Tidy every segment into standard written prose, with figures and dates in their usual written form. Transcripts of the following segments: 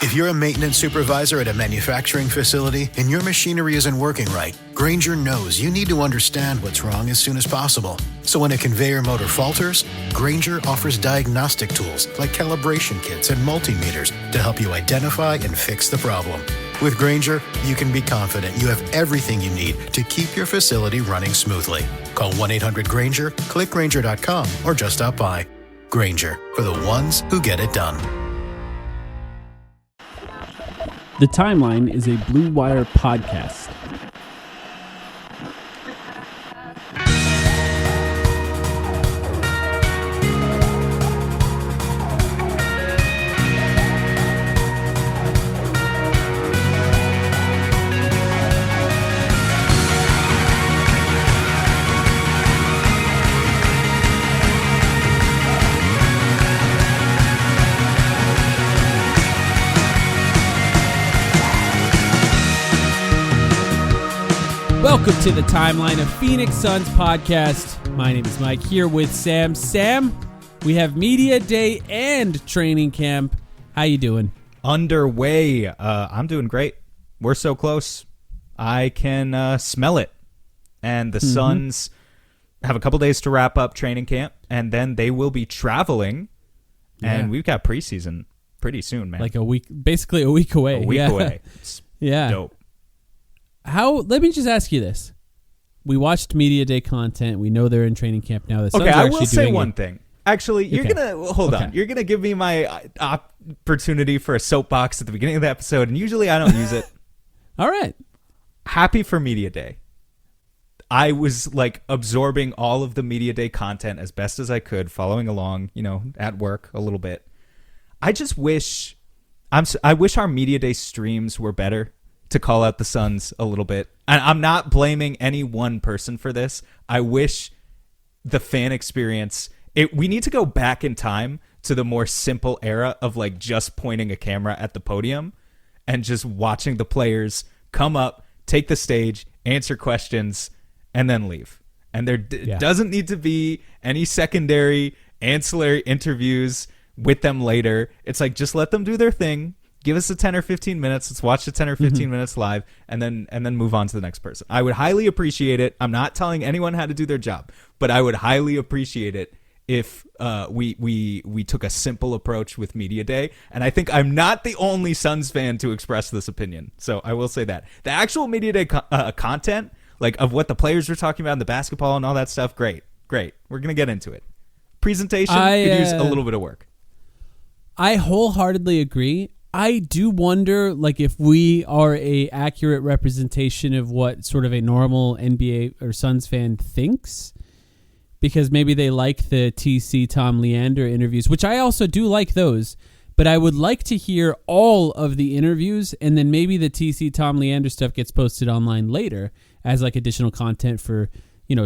If you're a maintenance supervisor at a manufacturing facility and your machinery isn't working right, Grainger knows you need to understand what's wrong as soon as possible. So when a conveyor motor falters, Grainger offers diagnostic tools like calibration kits and multimeters to help you identify and fix the problem. With Grainger, you can be confident you have everything you need to keep your facility running smoothly. Call 1-800-GRAINGER, click Grainger.com, or just stop by. Grainger, for the ones who get it done. The Timeline is a Blue Wire podcast. Welcome to the Timeline, of Phoenix Suns podcast. My name is Mike, here with Sam. Sam, we have Media Day and training camp. How you doing? Underway. I'm doing great. We're so close. I can smell it. And the Suns have a couple days to wrap up training camp, and then they will be traveling. And we've got preseason pretty soon, man. Like a week, basically a week away. A week away. It's dope. Let me just ask you this. We watched Media Day content. We know they're in training camp now. The Suns I are will say one thing. Actually, you're hold on. You're gonna give me my opportunity for a soapbox at the beginning of the episode, and usually I don't use it. All right. Happy for Media Day. I was like absorbing all of the Media Day content as best as I could, following along, at work a little bit. I just wish I wish our Media Day streams were better, to call out the Suns a little bit. And I'm not blaming any one person for this. I wish the fan experience, we need to go back in time to the more simple era of like just pointing a camera at the podium and just watching the players come up, take the stage, answer questions, and then leave. And there doesn't need to be any secondary ancillary interviews with them later. It's like, just let them do their thing. Give us a 10 or 15 minutes. Let's watch the 10 or 15 minutes live, and then move on to the next person. I would highly appreciate it. I'm not telling anyone how to do their job, but I would highly appreciate it if we took a simple approach with Media Day. And I think I'm not the only Suns fan to express this opinion. So I will say that. The actual Media Day content, like of what the players were talking about in the basketball and all that stuff, great. We're going to get into it. Presentation could use a little bit of work. I wholeheartedly agree. I do wonder, like, if we are a accurate representation of what sort of a normal NBA or Suns fan thinks, because maybe they like the TC Tom Leander interviews, which I also do like those, but I would like to hear all of the interviews, and then maybe the TC Tom Leander stuff gets posted online later as like additional content for,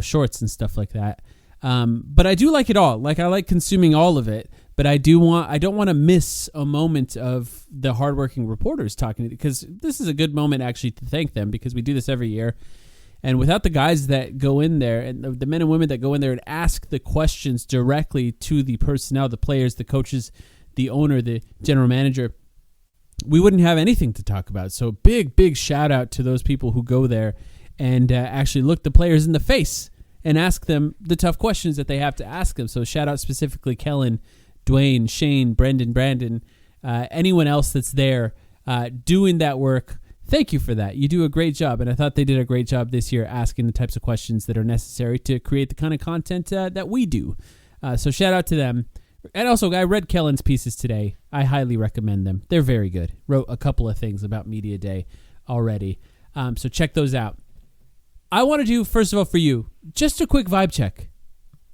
shorts and stuff like that. But I do like it all. Like, I like consuming all of it. But I don't want to miss a moment of the hardworking reporters talking, because this is a good moment actually to thank them, because we do this every year. And without the guys that go in there, and the men and women that go in there and ask the questions directly to the personnel, the players, the coaches, the owner, the general manager, we wouldn't have anything to talk about. So big shout out to those people who go there and actually look the players in the face and ask them the tough questions that they have to ask them. So shout out specifically Kellen, Dwayne, Shane, Brendan, Brandon, anyone else that's there doing that work. Thank you for that. You do a great job, and I thought they did a great job this year asking the types of questions that are necessary to create the kind of content that we do. So shout out to them. And also, I read Kellen's pieces today. I highly recommend them. They're very good. Wrote a couple of things about Media Day already. So check those out. I want to do, first of all, for you, just a quick vibe check.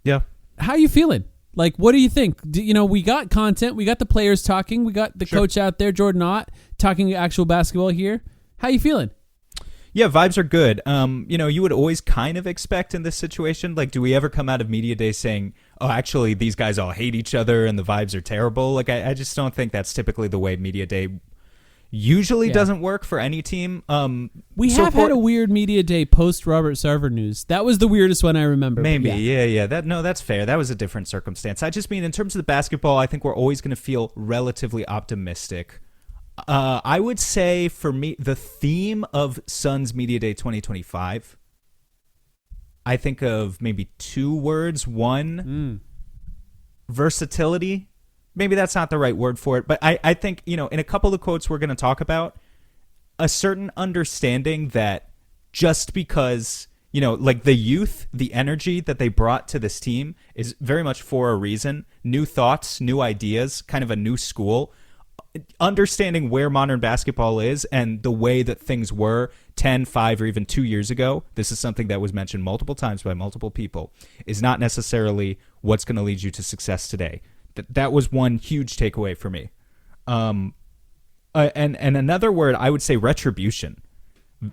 Yeah. How you feeling? Like, what do you think? We got content. We got the players talking. We got the coach out there, Jordan Ott, talking actual basketball here. How you feeling? Yeah, vibes are good. You would always kind of expect in this situation, like, do we ever come out of Media Day saying, oh, actually, these guys all hate each other and the vibes are terrible? Like, I just don't think that's typically the way Media Day usually doesn't work for any team. We have had a weird Media Day post Robert Sarver news. That was the weirdest one I remember. Maybe, yeah. That's fair. That was a different circumstance. I just mean in terms of the basketball, I think we're always going to feel relatively optimistic I would say for me, the theme of Suns Media Day 2025, I think of maybe 2 words. One, versatility. Maybe that's not the right word for it, but I think, in a couple of quotes we're going to talk about, a certain understanding that just because, like the youth, the energy that they brought to this team is very much for a reason. New thoughts, new ideas, kind of a new school. Understanding where modern basketball is and the way that things were 10, 5, or even 2 years ago, this is something that was mentioned multiple times by multiple people, is not necessarily what's going to lead you to success today. That was one huge takeaway for me. And another word, I would say retribution.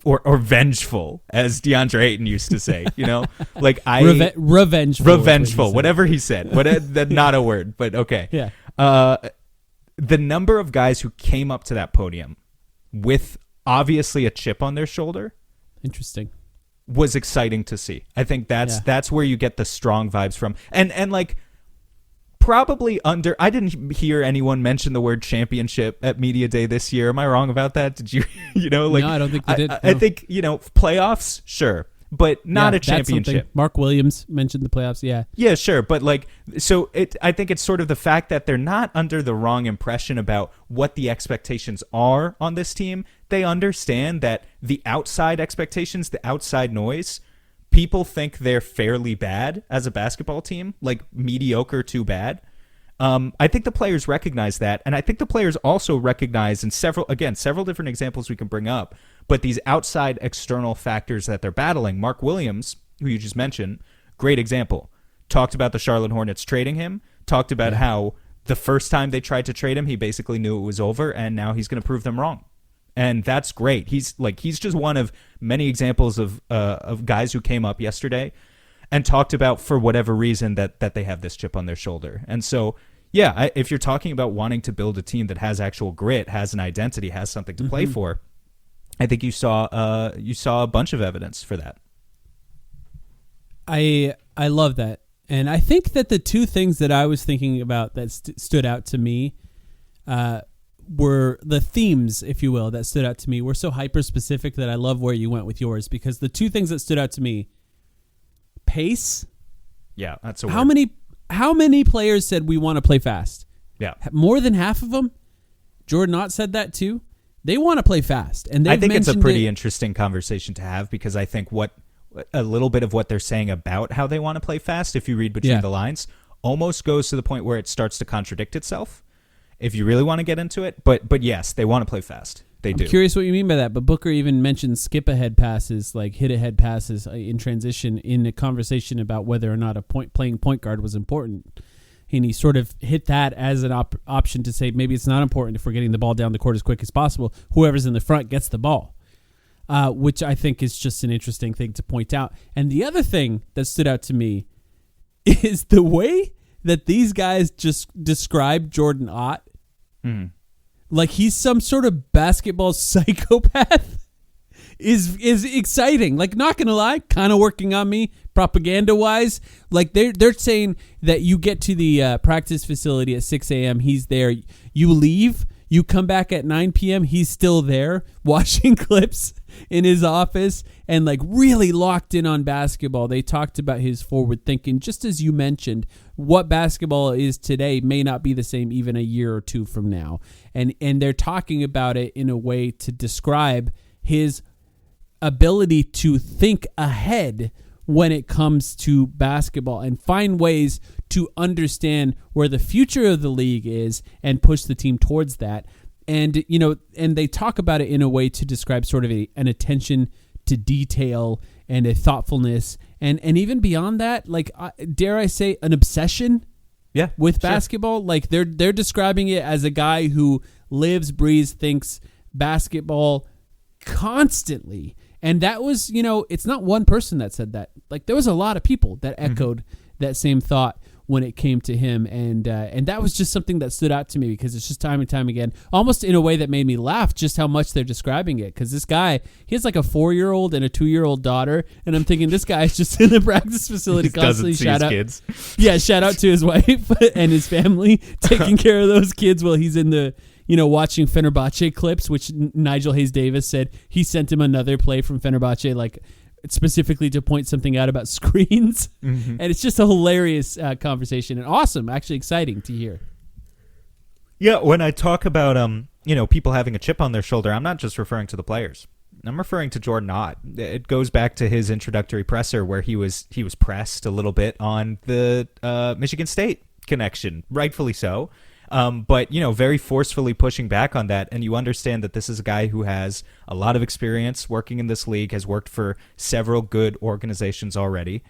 Or vengeful, as DeAndre Ayton used to say, like revengeful, whatever he said. That's not a word, but okay. Yeah. The number of guys who came up to that podium with obviously a chip on their shoulder, interesting, was exciting to see. I think that's where you get the strong vibes from, and like probably I didn't hear anyone mention the word championship at Media Day this year. Am I wrong about that? Did you? No, I don't think they did. I think playoffs, sure. But not a championship. Mark Williams mentioned the playoffs. Yeah, sure. But I think it's sort of the fact that they're not under the wrong impression about what the expectations are on this team. They understand that the outside expectations, the outside noise, people think they're fairly bad as a basketball team, like mediocre to bad. I think the players recognize that, and I think the players also recognize in several different examples we can bring up, but these outside external factors that they're battling. Mark Williams, who you just mentioned, great example, talked about the Charlotte Hornets trading him, talked about how the first time they tried to trade him, he basically knew it was over, and now he's going to prove them wrong. And that's great. He's just one of many examples of guys who came up yesterday and talked about, for whatever reason, that they have this chip on their shoulder. And so, if you're talking about wanting to build a team that has actual grit, has an identity, has something to play for, I think you saw a bunch of evidence for that. I love that. And I think that the 2 things that I was thinking about that stood out to me were the themes, if you will, that stood out to me. Were so hyper specific that I love where you went with yours, because the 2 things that stood out to me: pace. Yeah, that's a word. How many players said we want to play fast? Yeah, more than half of them. Jordan Ott said that too. They want to play fast, and I think it's a pretty interesting conversation to have, because I think a little bit of what they're saying about how they want to play fast, if you read between the lines, almost goes to the point where it starts to contradict itself, if you really want to get into it. But yes, they want to play fast. They do. I'm curious what you mean by that, but Booker even mentioned skip-ahead passes, like hit-ahead passes in transition, in a conversation about whether or not playing point guard was important. And he sort of hit that as an option to say maybe it's not important if we're getting the ball down the court as quick as possible. Whoever's in the front gets the ball, which I think is just an interesting thing to point out. And the other thing that stood out to me is the way that these guys just describe Jordan Ott. Like he's some sort of basketball psychopath is exciting. Like, not gonna lie, kind of working on me propaganda wise. Like they're saying that you get to the practice facility at 6 a.m. He's there. You leave. You come back at 9 p.m. He's still there watching clips in his office and like really locked in on basketball. They talked about his forward thinking, just as you mentioned. What basketball is today may not be the same even a year or 2 from now. And they're talking about it in a way to describe his ability to think ahead when it comes to basketball and find ways to understand where the future of the league is and push the team towards that. And, you know, and they talk about it in a way to describe sort of an attention to detail and a thoughtfulness. And even beyond that, like, dare I say, an obsession with basketball. Like they're describing it as a guy who lives, breathes, thinks basketball constantly. And that was, you know, it's not one person that said that. Like, there was a lot of people that echoed that same thought when it came to him. And that was just something that stood out to me because it's just time and time again, almost in a way that made me laugh just how much they're describing it. Because this guy, he has like a 4-year-old and a 2-year-old daughter. And I'm thinking this guy's just in the practice facility constantly. Shout out to his wife and his family, taking care of those kids while he's in the, watching Fenerbahce clips, which Nigel Hayes-Davis said he sent him another play from Fenerbahce, like specifically to point something out about screens. Mm-hmm. And it's just a hilarious conversation and awesome, actually exciting to hear. Yeah, when I talk about people having a chip on their shoulder, I'm not just referring to the players. I'm referring to Jordan Ott. It goes back to his introductory presser where he was pressed a little bit on the Michigan State connection, rightfully so. But very forcefully pushing back on that, and you understand that this is a guy who has a lot of experience working in this league, has worked for several good organizations already.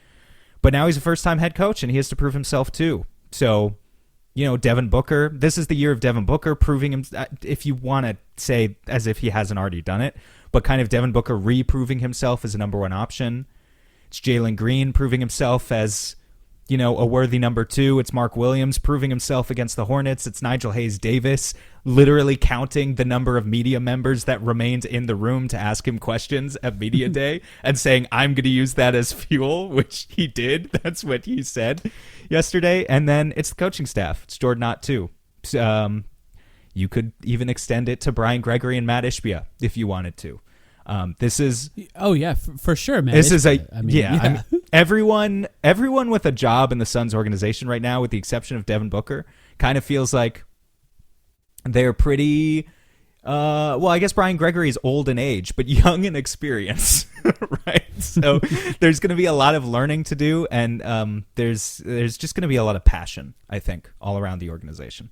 But now he's a first-time head coach, and he has to prove himself too. So, Devin Booker, this is the year of Devin Booker proving him, if you want to say as if he hasn't already done it, but kind of Devin Booker reproving himself as a number one option. It's Jalen Green proving himself as, a worthy number two. It's Mark Williams proving himself against the Hornets. It's Nigel Hayes-Davis literally counting the number of media members that remained in the room to ask him questions at media day and saying, I'm going to use that as fuel, which he did. That's what he said yesterday. And then it's the coaching staff. It's Jordan Ott too. You could even extend it to Brian Gregory and Matt Ishbia if you wanted to. This is for sure, man. This is everyone with a job in the Suns organization right now, with the exception of Devin Booker, kind of feels like they're pretty. I guess Brian Gregory is old in age, but young in experience, right? So there's going to be a lot of learning to do, and there's just going to be a lot of passion, I think, all around the organization.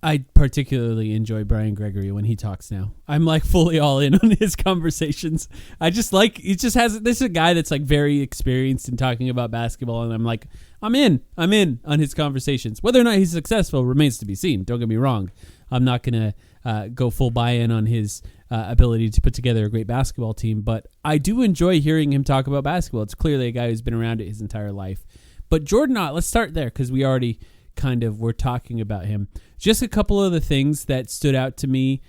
I particularly enjoy Brian Gregory when he talks now. I'm like fully all in on his conversations. I just like, this is a guy that's like very experienced in talking about basketball. And I'm like, I'm in on his conversations. Whether or not he's successful remains to be seen. Don't get me wrong. I'm not going to go full buy-in on his ability to put together a great basketball team. But I do enjoy hearing him talk about basketball. It's clearly a guy who's been around it his entire life. But Jordan Ott, let's start there because we already kind of were talking about him. Just a couple of the things that stood out to me,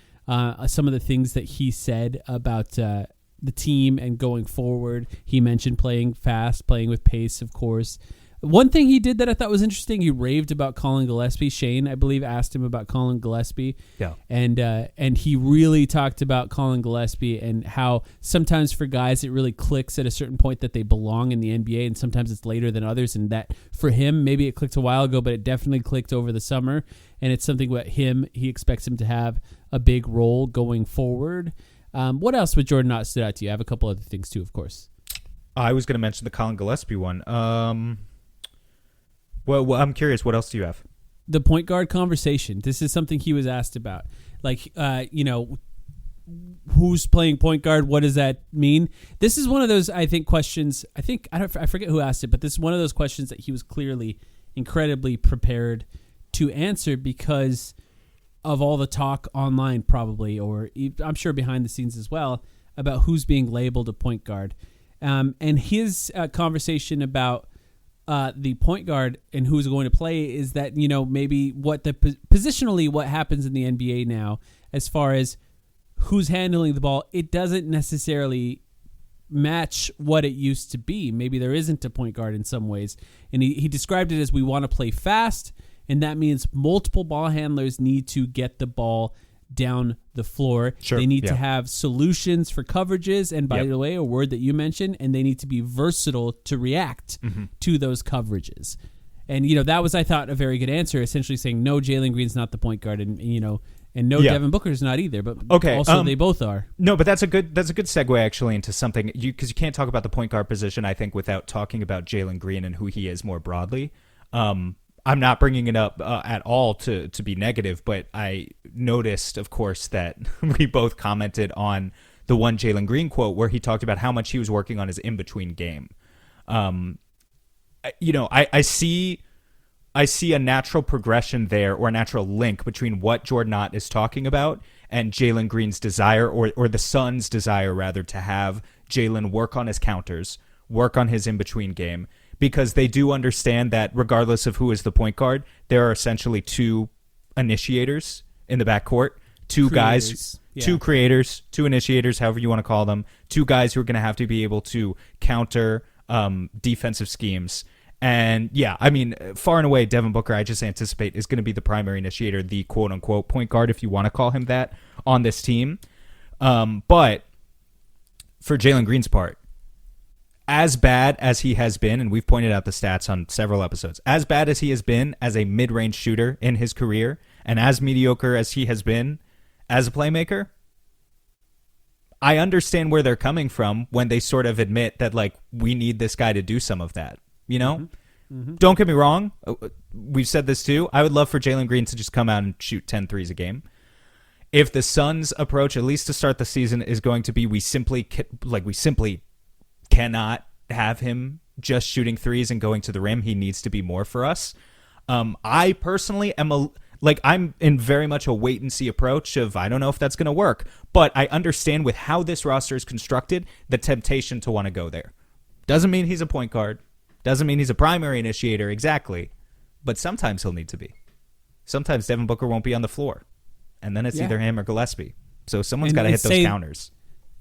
some of the things that he said about the team and going forward. He mentioned playing fast, playing with pace, of course. One thing he did that I thought was interesting, he raved about Colin Gillespie. Shane, I believe, asked him about Colin Gillespie. Yeah. And he really talked about Colin Gillespie and how sometimes for guys it really clicks at a certain point that they belong in the NBA, and sometimes it's later than others. And that for him, maybe it clicked a while ago, but it definitely clicked over the summer. And it's something what he expects him to have a big role going forward. What else with Jordan Ott stood out to you? I have a couple other things too, of course. I was going to mention the Colin Gillespie one. Well, I'm curious. What else do you have? The point guard conversation. This is something he was asked about. Like, who's playing point guard? What does that mean? This is one of those, I think, questions. I forget who asked it, but this is one of those questions that he was clearly incredibly prepared to answer because of all the talk online, probably, or I'm sure behind the scenes as well, about who's being labeled a point guard. And his conversation about the point guard and who's going to play is that, maybe what positionally what happens in the NBA now as far as who's handling the ball, it doesn't necessarily match what it used to be. Maybe there isn't a point guard in some ways. And he described it as we want to play fast, and that means multiple ball handlers need to get the ball down the floor. Sure, they need to have solutions for coverages, and by the way, a word that you mentioned, and they need to be versatile to react to those coverages. And that was, I thought, a very good answer, essentially saying no, Jalen Green's not the point guard, and no, Devin Booker's not either, but also they both are. No, but that's a good segue actually into something, because you can't talk about the point guard position, I think, without talking about Jalen Green and who he is more broadly. I'm not bringing it up at all to be negative, but I noticed, of course, that we both commented on the one Jalen Green quote where he talked about how much he was working on his in-between game. I see a natural progression there, or a natural link between what Jordan Ott is talking about and Jalen Green's desire, or the Suns' desire, rather, to have Jalen work on his counters, work on his in-between game. Because they do understand that regardless of who is the point guard, there are essentially two initiators in the backcourt, two creators, two initiators, however you want to call them, two guys who are going to have to be able to counter defensive schemes. And yeah, I mean, far and away, Devin Booker, I just anticipate, is going to be the primary initiator, the quote unquote point guard, if you want to call him that, on this team. But for Jalen Green's part, as bad as he has been, and we've pointed out the stats on several episodes, as bad as he has been as a mid-range shooter in his career, and as mediocre as he has been as a playmaker, I understand where they're coming from when they sort of admit that, like, we need this guy to do some of that, you know? Mm-hmm. Mm-hmm. Don't get me wrong. We've said this too. I would love for Jalen Green to just come out and shoot 10 threes a game. If the Suns' approach, at least to start the season, is going to be we simply cannot have him just shooting threes and going to the rim. He needs to be more for us. I personally am I'm in very much a wait and see approach of, I don't know if that's going to work, but I understand with how this roster is constructed, the temptation to want to go there. Doesn't mean he's a point guard. Doesn't mean he's a primary initiator exactly, but sometimes he'll need to be. Sometimes Devin Booker won't be on the floor, and then it's either him or Gillespie. So someone's got to hit those counters.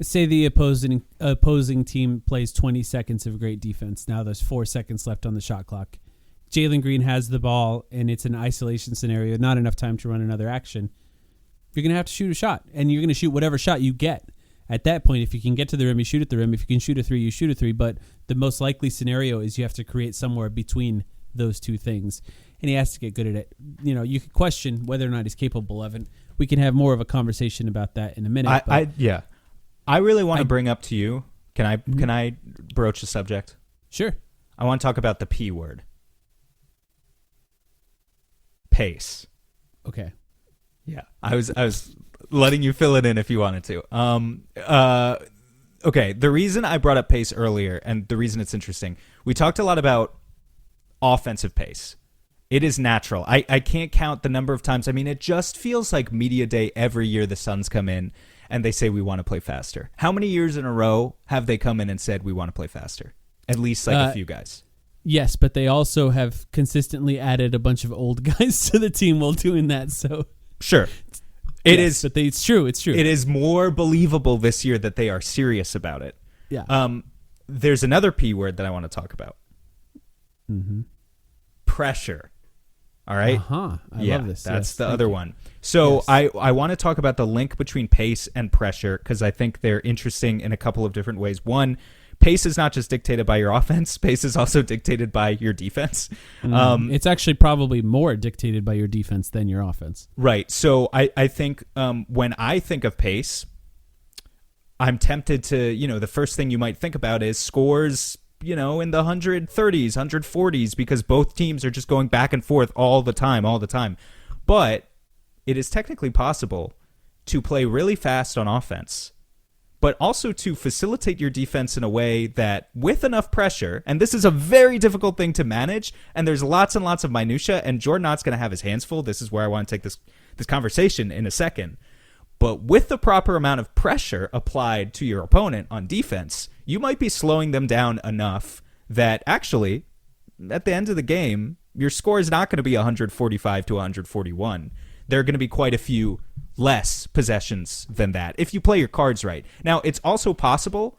Say the opposing team plays 20 seconds of great defense. Now there's 4 seconds left on the shot clock. Jalen Green has the ball, and it's an isolation scenario, not enough time to run another action. You're going to have to shoot a shot, and you're going to shoot whatever shot you get. At that point, if you can get to the rim, you shoot at the rim. If you can shoot a three, you shoot a three. But the most likely scenario is you have to create somewhere between those two things, and he has to get good at it. You know, you could question whether or not he's capable of it. We can have more of a conversation about that in a minute. I really want to bring up to you. Can I broach the subject? Sure. I want to talk about the P word. Pace. Okay. Yeah. I was letting you fill it in if you wanted to. Okay, the reason I brought up pace earlier, and the reason it's interesting, we talked a lot about offensive pace. It is natural. I can't count the number of times. I mean, it just feels like media day every year the Suns come in and they say we want to play faster. How many years in a row have they come in and said we want to play faster? At least like a few guys. Yes, but they also have consistently added a bunch of old guys to the team while doing that. So sure, it's true. It's true. It is more believable this year that they are serious about it. Yeah. There's another P word that I want to talk about. Mm-hmm. Pressure. All right. I love this. That's the other one. So yes. I want to talk about the link between pace and pressure because I think they're interesting in a couple of different ways. One, pace is not just dictated by your offense. Pace is also dictated by your defense. It's actually probably more dictated by your defense than your offense. Right. So I think when I think of pace, I'm tempted to, the first thing you might think about is scores, in the 130s, 140s, because both teams are just going back and forth all the time. But it is technically possible to play really fast on offense, but also to facilitate your defense in a way that with enough pressure, and this is a very difficult thing to manage, and there's lots and lots of minutia, and Jordan Knott's going to have his hands full. This is where I want to take this conversation in a second. But with the proper amount of pressure applied to your opponent on defense, you might be slowing them down enough that actually, at the end of the game, your score is not going to be 145 to 141. There are going to be quite a few less possessions than that if you play your cards right. Now, it's also possible,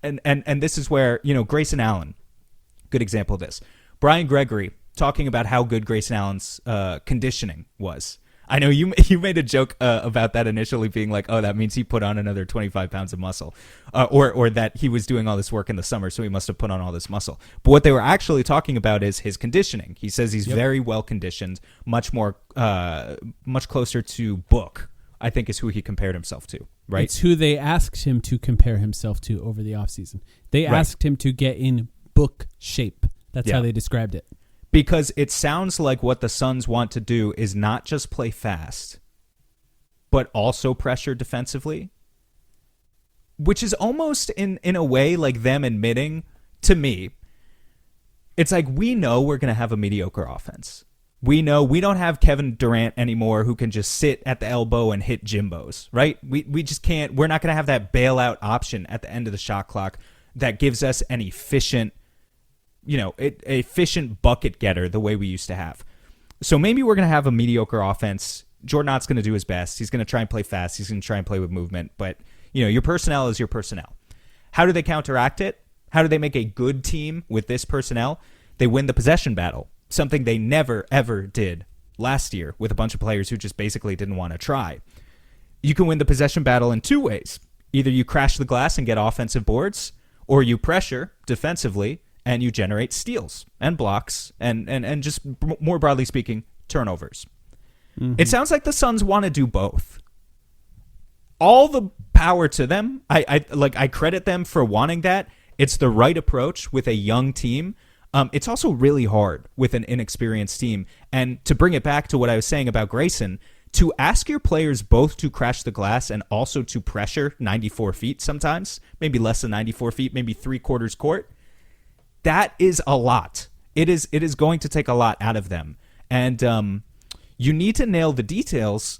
and this is where, Grayson Allen, good example of this. Brian Gregory talking about how good Grayson Allen's conditioning was. I know you made a joke about that initially being like, oh, that means he put on another 25 pounds of muscle, or that he was doing all this work in the summer, so he must have put on all this muscle. But what they were actually talking about is his conditioning. He says he's very well conditioned, much closer to Book, I think is who he compared himself to, right? It's who they asked him to compare himself to over the offseason. They asked him to get in Book shape. That's how they described it. Because it sounds like what the Suns want to do is not just play fast, but also pressure defensively, which is almost in a way like them admitting to me, it's like we know we're going to have a mediocre offense. We know we don't have Kevin Durant anymore who can just sit at the elbow and hit Jimbos, right? We just can't. We're not going to have that bailout option at the end of the shot clock that gives us an efficient bucket getter the way we used to have. So maybe we're going to have a mediocre offense. Jordan Knott's going to do his best. He's going to try and play fast. He's going to try and play with movement. But, your personnel is your personnel. How do they counteract it? How do they make a good team with this personnel? they win the possession battle, something they never, ever did last year with a bunch of players who just basically didn't want to try. You can win the possession battle in two ways. Either you crash the glass and get offensive boards, or you pressure defensively and you generate steals and blocks and just more broadly speaking, turnovers. Mm-hmm. It sounds like the Suns want to do both. All the power to them. I credit them for wanting that. It's the right approach with a young team. It's also really hard with an inexperienced team. And to bring it back to what I was saying about Grayson, to ask your players both to crash the glass and also to pressure 94 feet sometimes, maybe less than 94 feet, maybe 3/4 court, that is a lot. It is going to take a lot out of them. And you need to nail the details.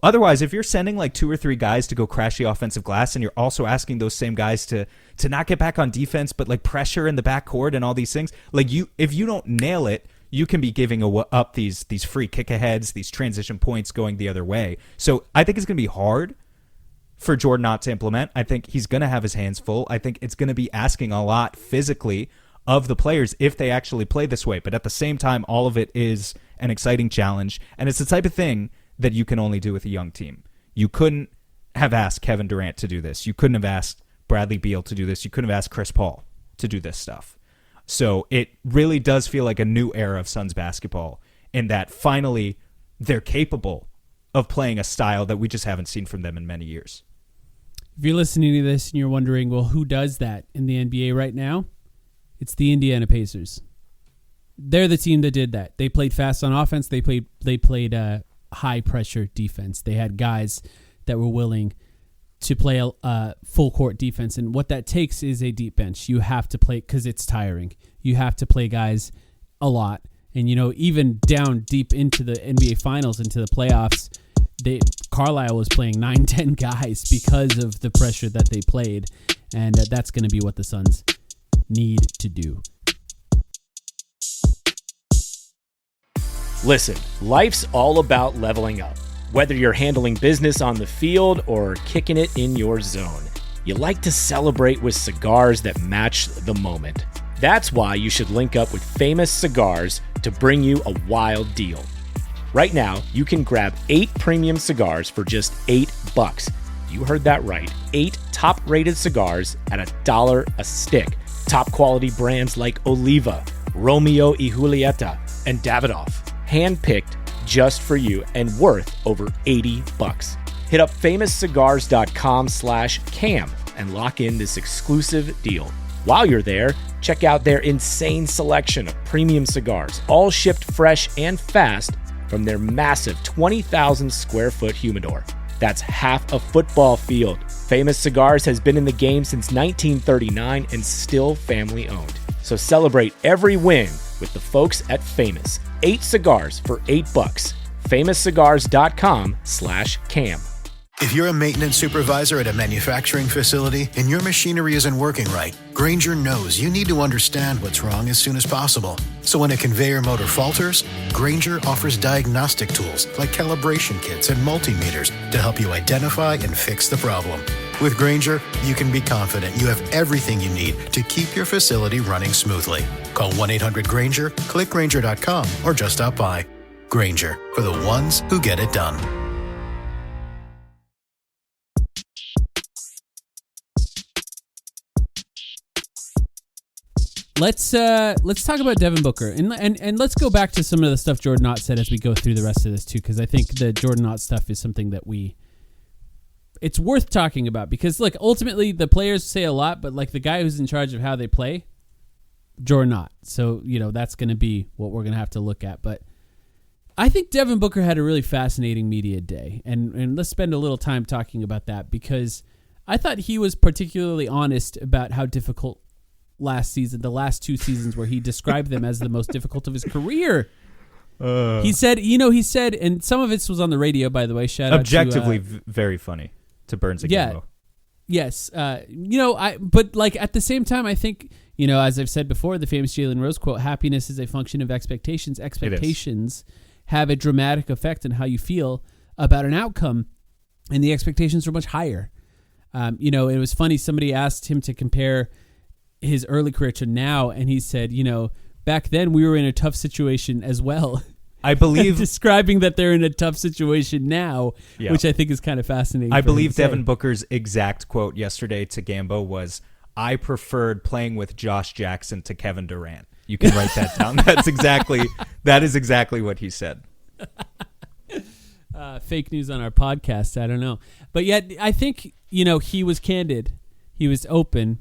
Otherwise, if you're sending like 2 or 3 guys to go crash the offensive glass and you're also asking those same guys to not get back on defense but like pressure in the backcourt and all these things, like if you don't nail it, you can be giving up these free kick-aheads, these transition points going the other way. So I think it's going to be hard for Jordan Knott to implement. I think he's going to have his hands full. I think it's going to be asking a lot physically of the players if they actually play this way. But at the same time, all of it is an exciting challenge. And it's the type of thing that you can only do with a young team. You couldn't have asked Kevin Durant to do this. You couldn't have asked Bradley Beal to do this. You couldn't have asked Chris Paul to do this stuff. So it really does feel like a new era of Suns basketball in that finally they're capable of playing a style that we just haven't seen from them in many years. If you're listening to this and you're wondering, well, who does that in the NBA right now? It's the Indiana Pacers. They're the team that did that. They played fast on offense. They played high pressure defense. They had guys that were willing to play a full court defense, and what that takes is a deep bench. You have to play because it's tiring. You have to play guys a lot, and even down deep into the NBA Finals, into the playoffs, Carlisle was playing 9-10 guys because of the pressure that they played, and that's going to be what the Suns need to do. Listen, life's all about leveling up. Whether you're handling business on the field or kicking it in your zone, you like to celebrate with cigars that match the moment. That's why you should link up with Famous Cigars to bring you a wild deal. Right now, you can grab 8 premium cigars for just $8. You heard that right. 8 top-rated cigars at $1 a stick. Top quality brands like Oliva, Romeo y Julieta, and Davidoff. Handpicked just for you and worth over $80. Hit up famouscigars.com/cam and lock in this exclusive deal. While you're there, check out their insane selection of premium cigars, all shipped fresh and fast from their massive 20,000 square foot humidor. That's half a football field. Famous Cigars has been in the game since 1939 and still family owned. So celebrate every win with the folks at Famous. 8 cigars for $8. famouscigars.com/cam. If you're a maintenance supervisor at a manufacturing facility and your machinery isn't working right, Grainger knows you need to understand what's wrong as soon as possible. So when a conveyor motor falters, Grainger offers diagnostic tools like calibration kits and multimeters to help you identify and fix the problem. With Grainger, you can be confident you have everything you need to keep your facility running smoothly. Call 1-800-GRAINGER, click Grainger.com, or just stop by. Grainger, for the ones who get it done. Let's talk about Devin Booker and let's go back to some of the stuff Jordan Knott said as we go through the rest of this too, because I think the Jordan Knott stuff is something that it's worth talking about, because look, ultimately the players say a lot, but like the guy who's in charge of how they play, Jordan Knott. So that's going to be what we're going to have to look at. But I think Devin Booker had a really fascinating media day, and let's spend a little time talking about that, because I thought he was particularly honest about how difficult last season, the last 2 seasons, where he described them as the most difficult of his career. He said, and some of it was on the radio, by the way. Shout out objectively very funny to Burns and Gambo. Yes. But like at the same time, I think, as I've said before, the famous Jalen Rose quote, happiness is a function of expectations. Expectations have a dramatic effect on how you feel about an outcome, and the expectations are much higher. It was funny. Somebody asked him to compare his early career to now, and he said, back then we were in a tough situation as well. I believe Describing that they're in a tough situation now, Yeah. which I think is kind of fascinating. I for him believe to say. Devin Booker's exact quote yesterday to Gambo was, "I preferred playing with Josh Jackson to Kevin Durant." You can write that down. That is exactly what he said. Fake news on our podcast. I don't know. But yet I think, he was candid. He was open.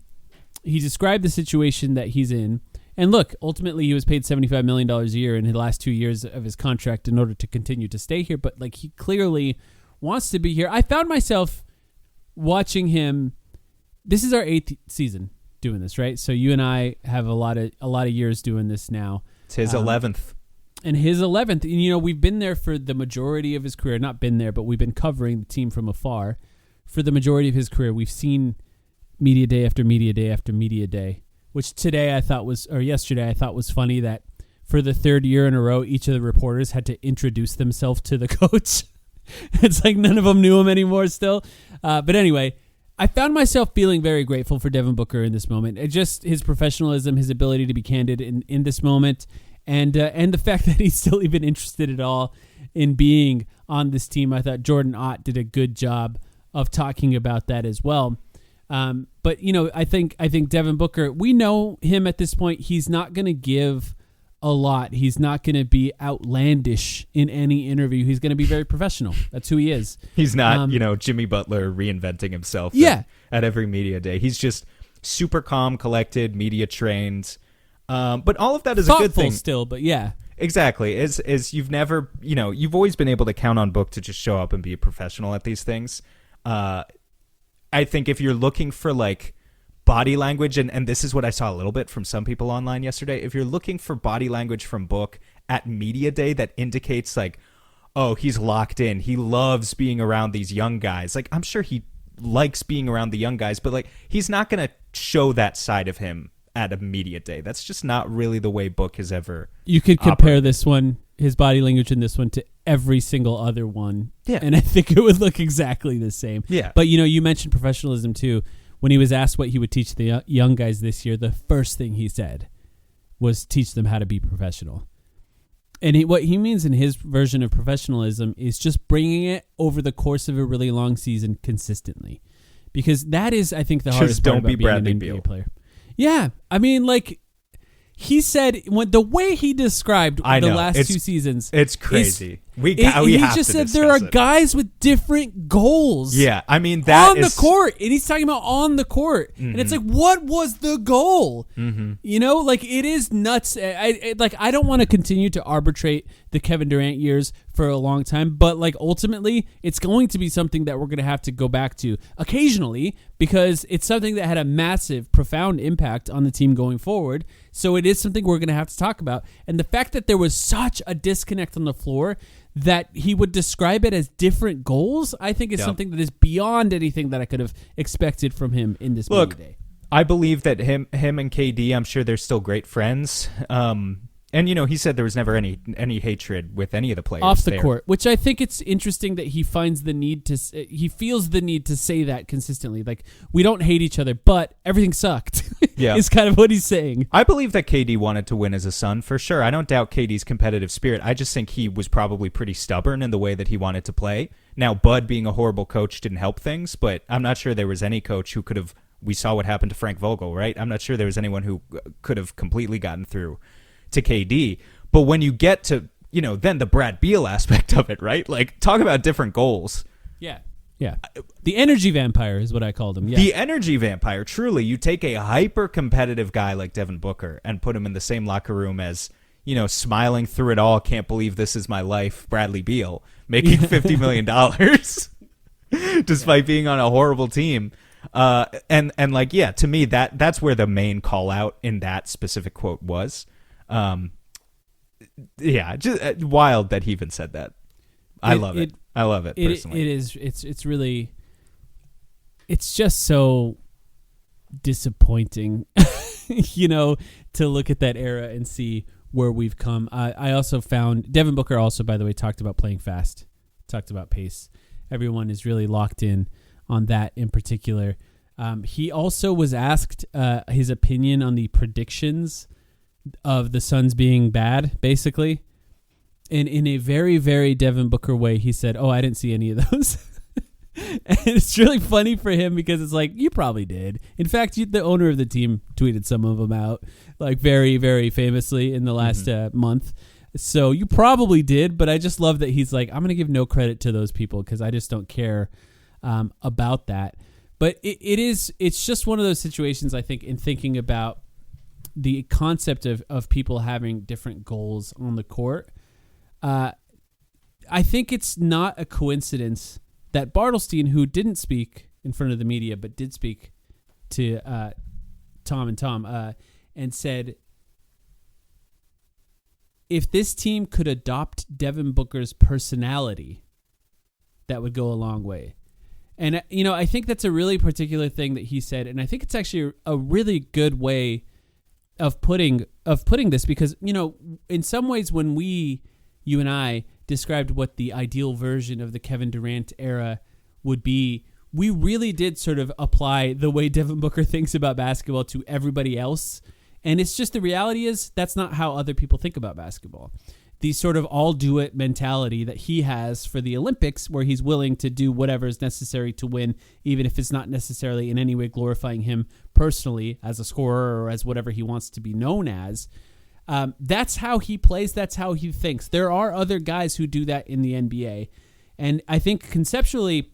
He described the situation that he's in. And look, ultimately he was paid $75 million a year in the last 2 years of his contract in order to continue to stay here. But he clearly wants to be here. I found myself watching him. This is our 8th season doing this, right? So you and I have a lot of years doing this now. It's his 11th. And his 11th, and we've been there for the majority of his career. Not been there, but we've been covering the team from afar. For the majority of his career, we've seen media day after media day after media day, which yesterday I thought was funny that for the third year in a row, each of the reporters had to introduce themselves to the coach. It's like none of them knew him anymore still. But anyway, I found myself feeling very grateful for Devin Booker in this moment. It just his professionalism, his ability to be candid in this moment, and the fact that he's still even interested at all in being on this team. I thought Jordan Ott did a good job of talking about that as well. But I think Devin Booker, we know him at this point. He's not going to give a lot. He's not going to be outlandish in any interview. He's going to be very professional. That's who he is. He's not, Jimmy Butler reinventing himself at every media day. He's just super calm, collected, media trained. But all of that is thoughtful a good thing still, but yeah. Exactly. Is you've never, you've always been able to count on Book to just show up and be a professional at these things. I think if you're looking for body language, and this is what I saw a little bit from some people online yesterday, if you're looking for body language from Book at media day that indicates oh, he's locked in, he loves being around these young guys. I'm sure he likes being around the young guys, but he's not going to show that side of him at a media day. That's just not really the way Book has ever. You could compare this one, his body language in this one, to every single other one. Yeah. And I think it would look exactly the same. Yeah. But, you mentioned professionalism too. When he was asked what he would teach the young guys this year, the first thing he said was teach them how to be professional. And what he means in his version of professionalism is just bringing it over the course of a really long season consistently. Because that is, I think, the hardest part about being an NBA player. Yeah. I mean, he said the way he described the last 2 seasons. It's crazy. He just said there are guys with different goals. Yeah, I mean that on the court, and he's talking about on the court, and it's what was the goal? Mm-hmm. It is nuts. I don't want to continue to arbitrate the Kevin Durant years for a long time, but ultimately, it's going to be something that we're going to have to go back to occasionally because it's something that had a massive, profound impact on the team going forward. So it is something we're going to have to talk about, and the fact that there was such a disconnect on the floor that he would describe it as different goals, I think is something that is beyond anything that I could have expected from him in this media day. I believe that him and KD, I'm sure they're still great friends. And he said there was never any hatred with any of the players off the court, which I think it's interesting that he feels the need to say that consistently. We don't hate each other, but everything sucked. Yeah, is kind of what he's saying. I believe that KD wanted to win as a Sun for sure. I don't doubt KD's competitive spirit. I just think he was probably pretty stubborn in the way that he wanted to play. Now, Bud being a horrible coach didn't help things, but I'm not sure there was any coach who could have. We saw what happened to Frank Vogel, right? I'm not sure there was anyone who could have completely gotten through to KD. But when you get to, then the Brad Beal aspect of it, right? Talk about different goals. Yeah. Yeah. The energy vampire is what I called him. Yeah. The energy vampire, truly. You take a hyper-competitive guy like Devin Booker and put him in the same locker room as, smiling through it all, can't believe this is my life, Bradley Beal, making $50 million despite being on a horrible team. To me, that's where the main call out in that specific quote was. Just wild that he even said that. I love it. I love it personally. It is. It's really. It's just so disappointing, to look at that era and see where we've come. I also found Devin Booker also, by the way, talked about playing fast, talked about pace. Everyone is really locked in on that in particular. He also was asked his opinion on the predictions of the Suns being bad, basically. And in a very, very Devin Booker way, he said, "Oh, I didn't see any of those." And it's really funny for him because it's like, you probably did. In fact, the owner of the team tweeted some of them out, like very, very famously in the last month. So you probably did, but I just love that he's like, I'm going to give no credit to those people because I just don't care about that. But it's just one of those situations, I think, in thinking about the concept of people having different goals on the court. I think it's not a coincidence that Bartlestein, who didn't speak in front of the media but did speak to Tom and said, if this team could adopt Devin Booker's personality, that would go a long way. And, I think that's a really particular thing that he said, and I think it's actually a really good way of putting this because, in some ways when you and I described what the ideal version of the Kevin Durant era would be, we really did sort of apply the way Devin Booker thinks about basketball to everybody else. And it's just the reality is that's not how other people think about basketball. The sort of all do it mentality that he has for the Olympics, where he's willing to do whatever is necessary to win, even if it's not necessarily in any way glorifying him personally as a scorer or as whatever he wants to be known as. That's how he plays. That's how he thinks. There are other guys who do that in the NBA. And I think conceptually,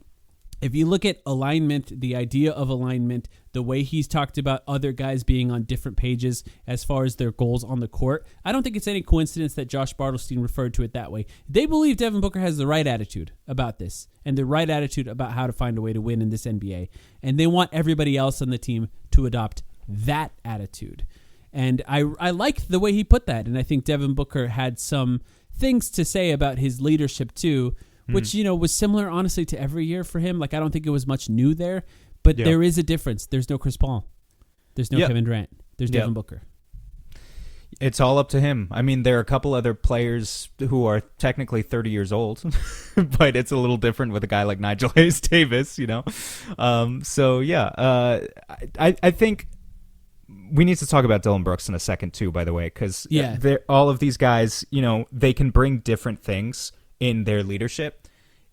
if you look at alignment, the idea of alignment, the way he's talked about other guys being on different pages as far as their goals on the court, I don't think it's any coincidence that Josh Bartlestein referred to it that way. They believe Devin Booker has the right attitude about this and the right attitude about how to find a way to win in this NBA. And they want everybody else on the team to adopt that attitude. And I like the way he put that. And I think Devin Booker had some things to say about his leadership too, which, was similar, honestly, to every year for him. Like, I don't think it was much new there, but there is a difference. There's no Chris Paul. There's no Kevin Durant. There's Devin Booker. It's all up to him. I mean, there are a couple other players who are technically 30 years old, but it's a little different with a guy like Nigel Hayes-Davis, I think we need to talk about Dillon Brooks in a second too, by the way, because all of these guys, they can bring different things in their leadership.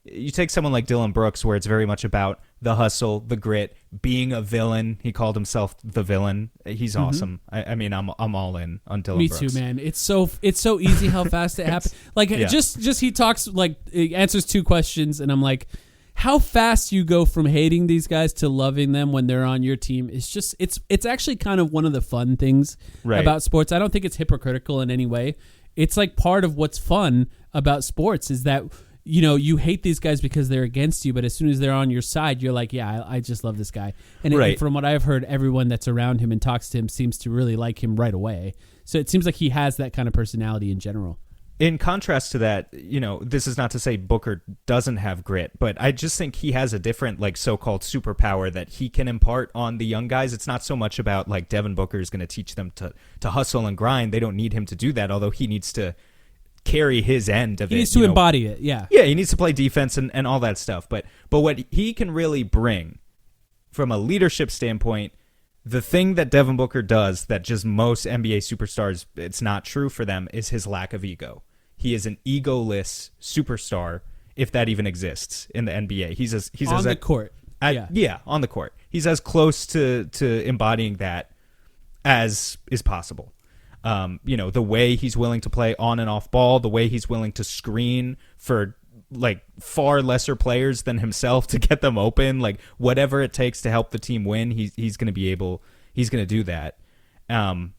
You take someone like Dillon Brooks, where it's very much about the hustle, the grit, being a villain. He called himself the villain. He's awesome. I mean, I'm all in on Dillon Brooks. Me too, man. It's so easy how fast it happens. Like just he talks, like, he answers two questions, and I'm like, how fast you go from hating these guys to loving them when they're on your team is just it's actually kind of one of the fun things about sports. I don't think it's hypocritical in any way. It's like part of what's fun about sports is that you hate these guys because they're against you, but as soon as they're on your side, you're like, yeah, I just love this guy. And from what I've heard, everyone that's around him and talks to him seems to really like him right away. So it seems like he has that kind of personality in general. In contrast to that, this is not to say Booker doesn't have grit, but I just think he has a different, like, so-called superpower that he can impart on the young guys. It's not so much about, like, Devin Booker is going to teach them to hustle and grind. They don't need him to do that, although he needs to carry his end of it. He needs to embody it, yeah. Yeah, he needs to play defense and all that stuff. But what he can really bring from a leadership standpoint, the thing that Devin Booker does that just most NBA superstars, it's not true for them, is his lack of ego. He is an egoless superstar, if that even exists in the NBA. He's on the court. On the court. He's as close to embodying that as is possible. The way he's willing to play on and off ball, the way he's willing to screen for, like, far lesser players than himself to get them open, like, whatever it takes to help the team win, he's going to do that. And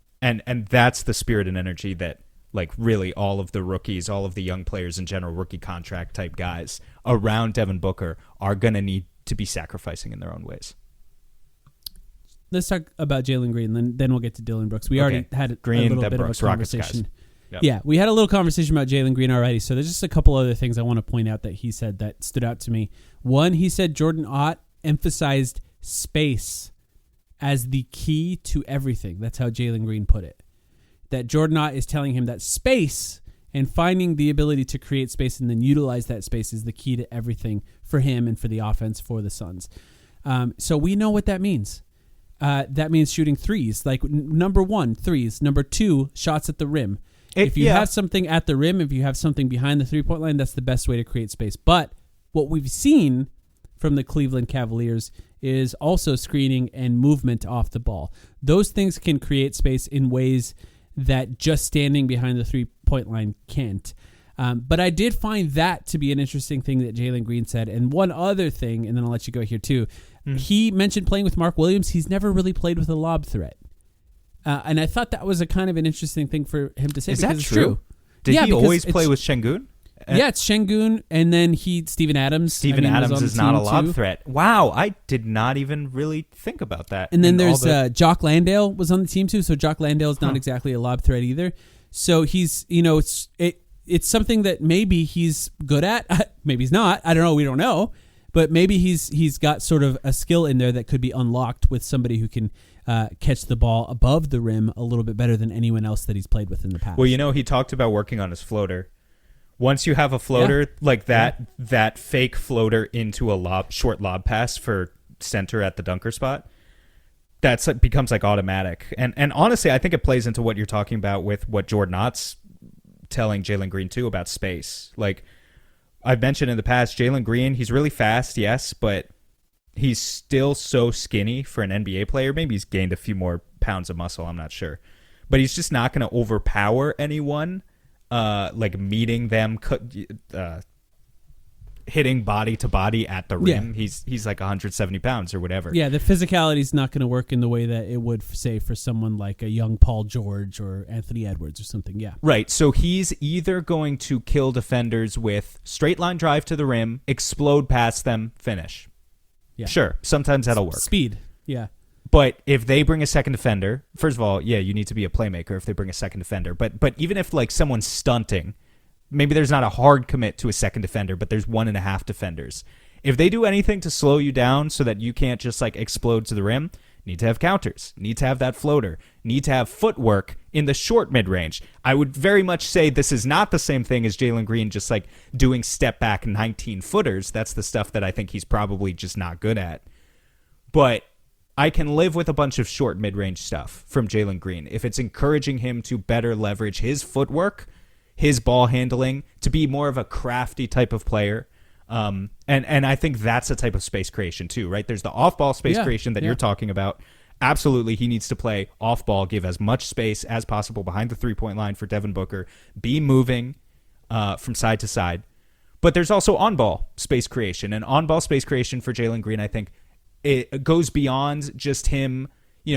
that's the spirit and energy that, like, really all of the rookies, all of the young players in general, rookie contract type guys around Devin Booker are going to need to be sacrificing in their own ways. Let's talk about Jalen Green, then we'll get to Dillon Brooks. We already had a little bit of a conversation. Yep. Yeah, we had a little conversation about Jalen Green already, so there's just a couple other things I want to point out that he said that stood out to me. One, he said Jordan Ott emphasized space as the key to everything. That's how Jalen Green put it. That Jordan Ott is telling him that space and finding the ability to create space and then utilize that space is the key to everything for him and for the offense for the Suns. So we know what that means. that means shooting threes. Like number 1, threes. Number 2, shots at the rim. If you have something at the rim, if you have something behind the 3-point line, that's the best way to create space. But what we've seen from the Cleveland Cavaliers is also screening and movement off the ball. Those things can create space in ways that just standing behind the 3-point line can't. But I did find that to be an interesting thing that Jalen Green said. And one other thing, and then I'll let you go here too. He mentioned playing with Mark Williams. He's never really played with a lob threat. And I thought that was a kind of an interesting thing for him to say. Is because that it's true? Did he always play with Şengün? Yeah, it's Şengün, and then Steven Adams. Steven Adams is not a lob threat. Wow, I did not even really think about that. And then there's Jock Landale was on the team too, so Jock Landale is not exactly a lob threat either. So he's, it's something that maybe he's good at. Maybe he's not. I don't know. We don't know. But maybe he's got sort of a skill in there that could be unlocked with somebody who can catch the ball above the rim a little bit better than anyone else that he's played with in the past. Well, he talked about working on his floater. Once you have a floater like that, that fake floater into a short lob pass for center at the dunker spot, becomes like automatic. And honestly, I think it plays into what you're talking about with what Jordan Ott's telling Jalen Green too about space. Like I've mentioned in the past, Jalen Green, he's really fast, yes, but he's still so skinny for an NBA player. Maybe he's gained a few more pounds of muscle, I'm not sure. But he's just not going to overpower anyone, like meeting them, hitting body to body at the rim. Yeah. He's like 170 pounds or whatever. Yeah, the physicality is not going to work in the way that it would, say, for someone like a young Paul George or Anthony Edwards or something. Yeah. Right. So he's either going to kill defenders with straight line drive to the rim, explode past them, finish. Yeah. Sure. Sometimes that'll work. Speed. Yeah. But if they bring a second defender, first of all, you need to be a playmaker if they bring a second defender. But even if like someone's stunting, maybe there's not a hard commit to a second defender, but there's 1.5 defenders. If they do anything to slow you down so that you can't just like explode to the rim, need to have counters, need to have that floater, need to have footwork in the short mid-range. I would very much say this is not the same thing as Jalen Green just like doing step back 19-footers. That's the stuff that I think he's probably just not good at. But I can live with a bunch of short mid-range stuff from Jalen Green if it's encouraging him to better leverage his footwork, his ball handling, to be more of a crafty type of player. And I think that's a type of space creation too, right? There's the off-ball space creation that you're talking about. Absolutely, he needs to play off-ball, give as much space as possible behind the three-point line for Devin Booker, be moving from side to side. But there's also on-ball space creation. And on-ball space creation for Jalen Green, I think, it goes beyond just him,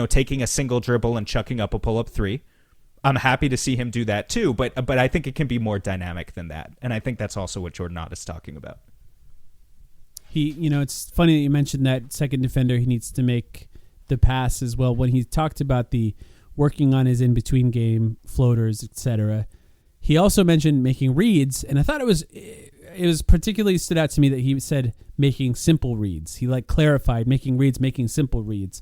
taking a single dribble and chucking up a pull-up three. I'm happy to see him do that too, but I think it can be more dynamic than that. And I think that's also what Jordan Ott is talking about. It's funny that you mentioned that second defender. He needs to make the pass as well. When he talked about the working on his in-between game floaters, etc., he also mentioned making reads, and I thought it was particularly stood out to me that he said making simple reads. He clarified making reads, making simple reads,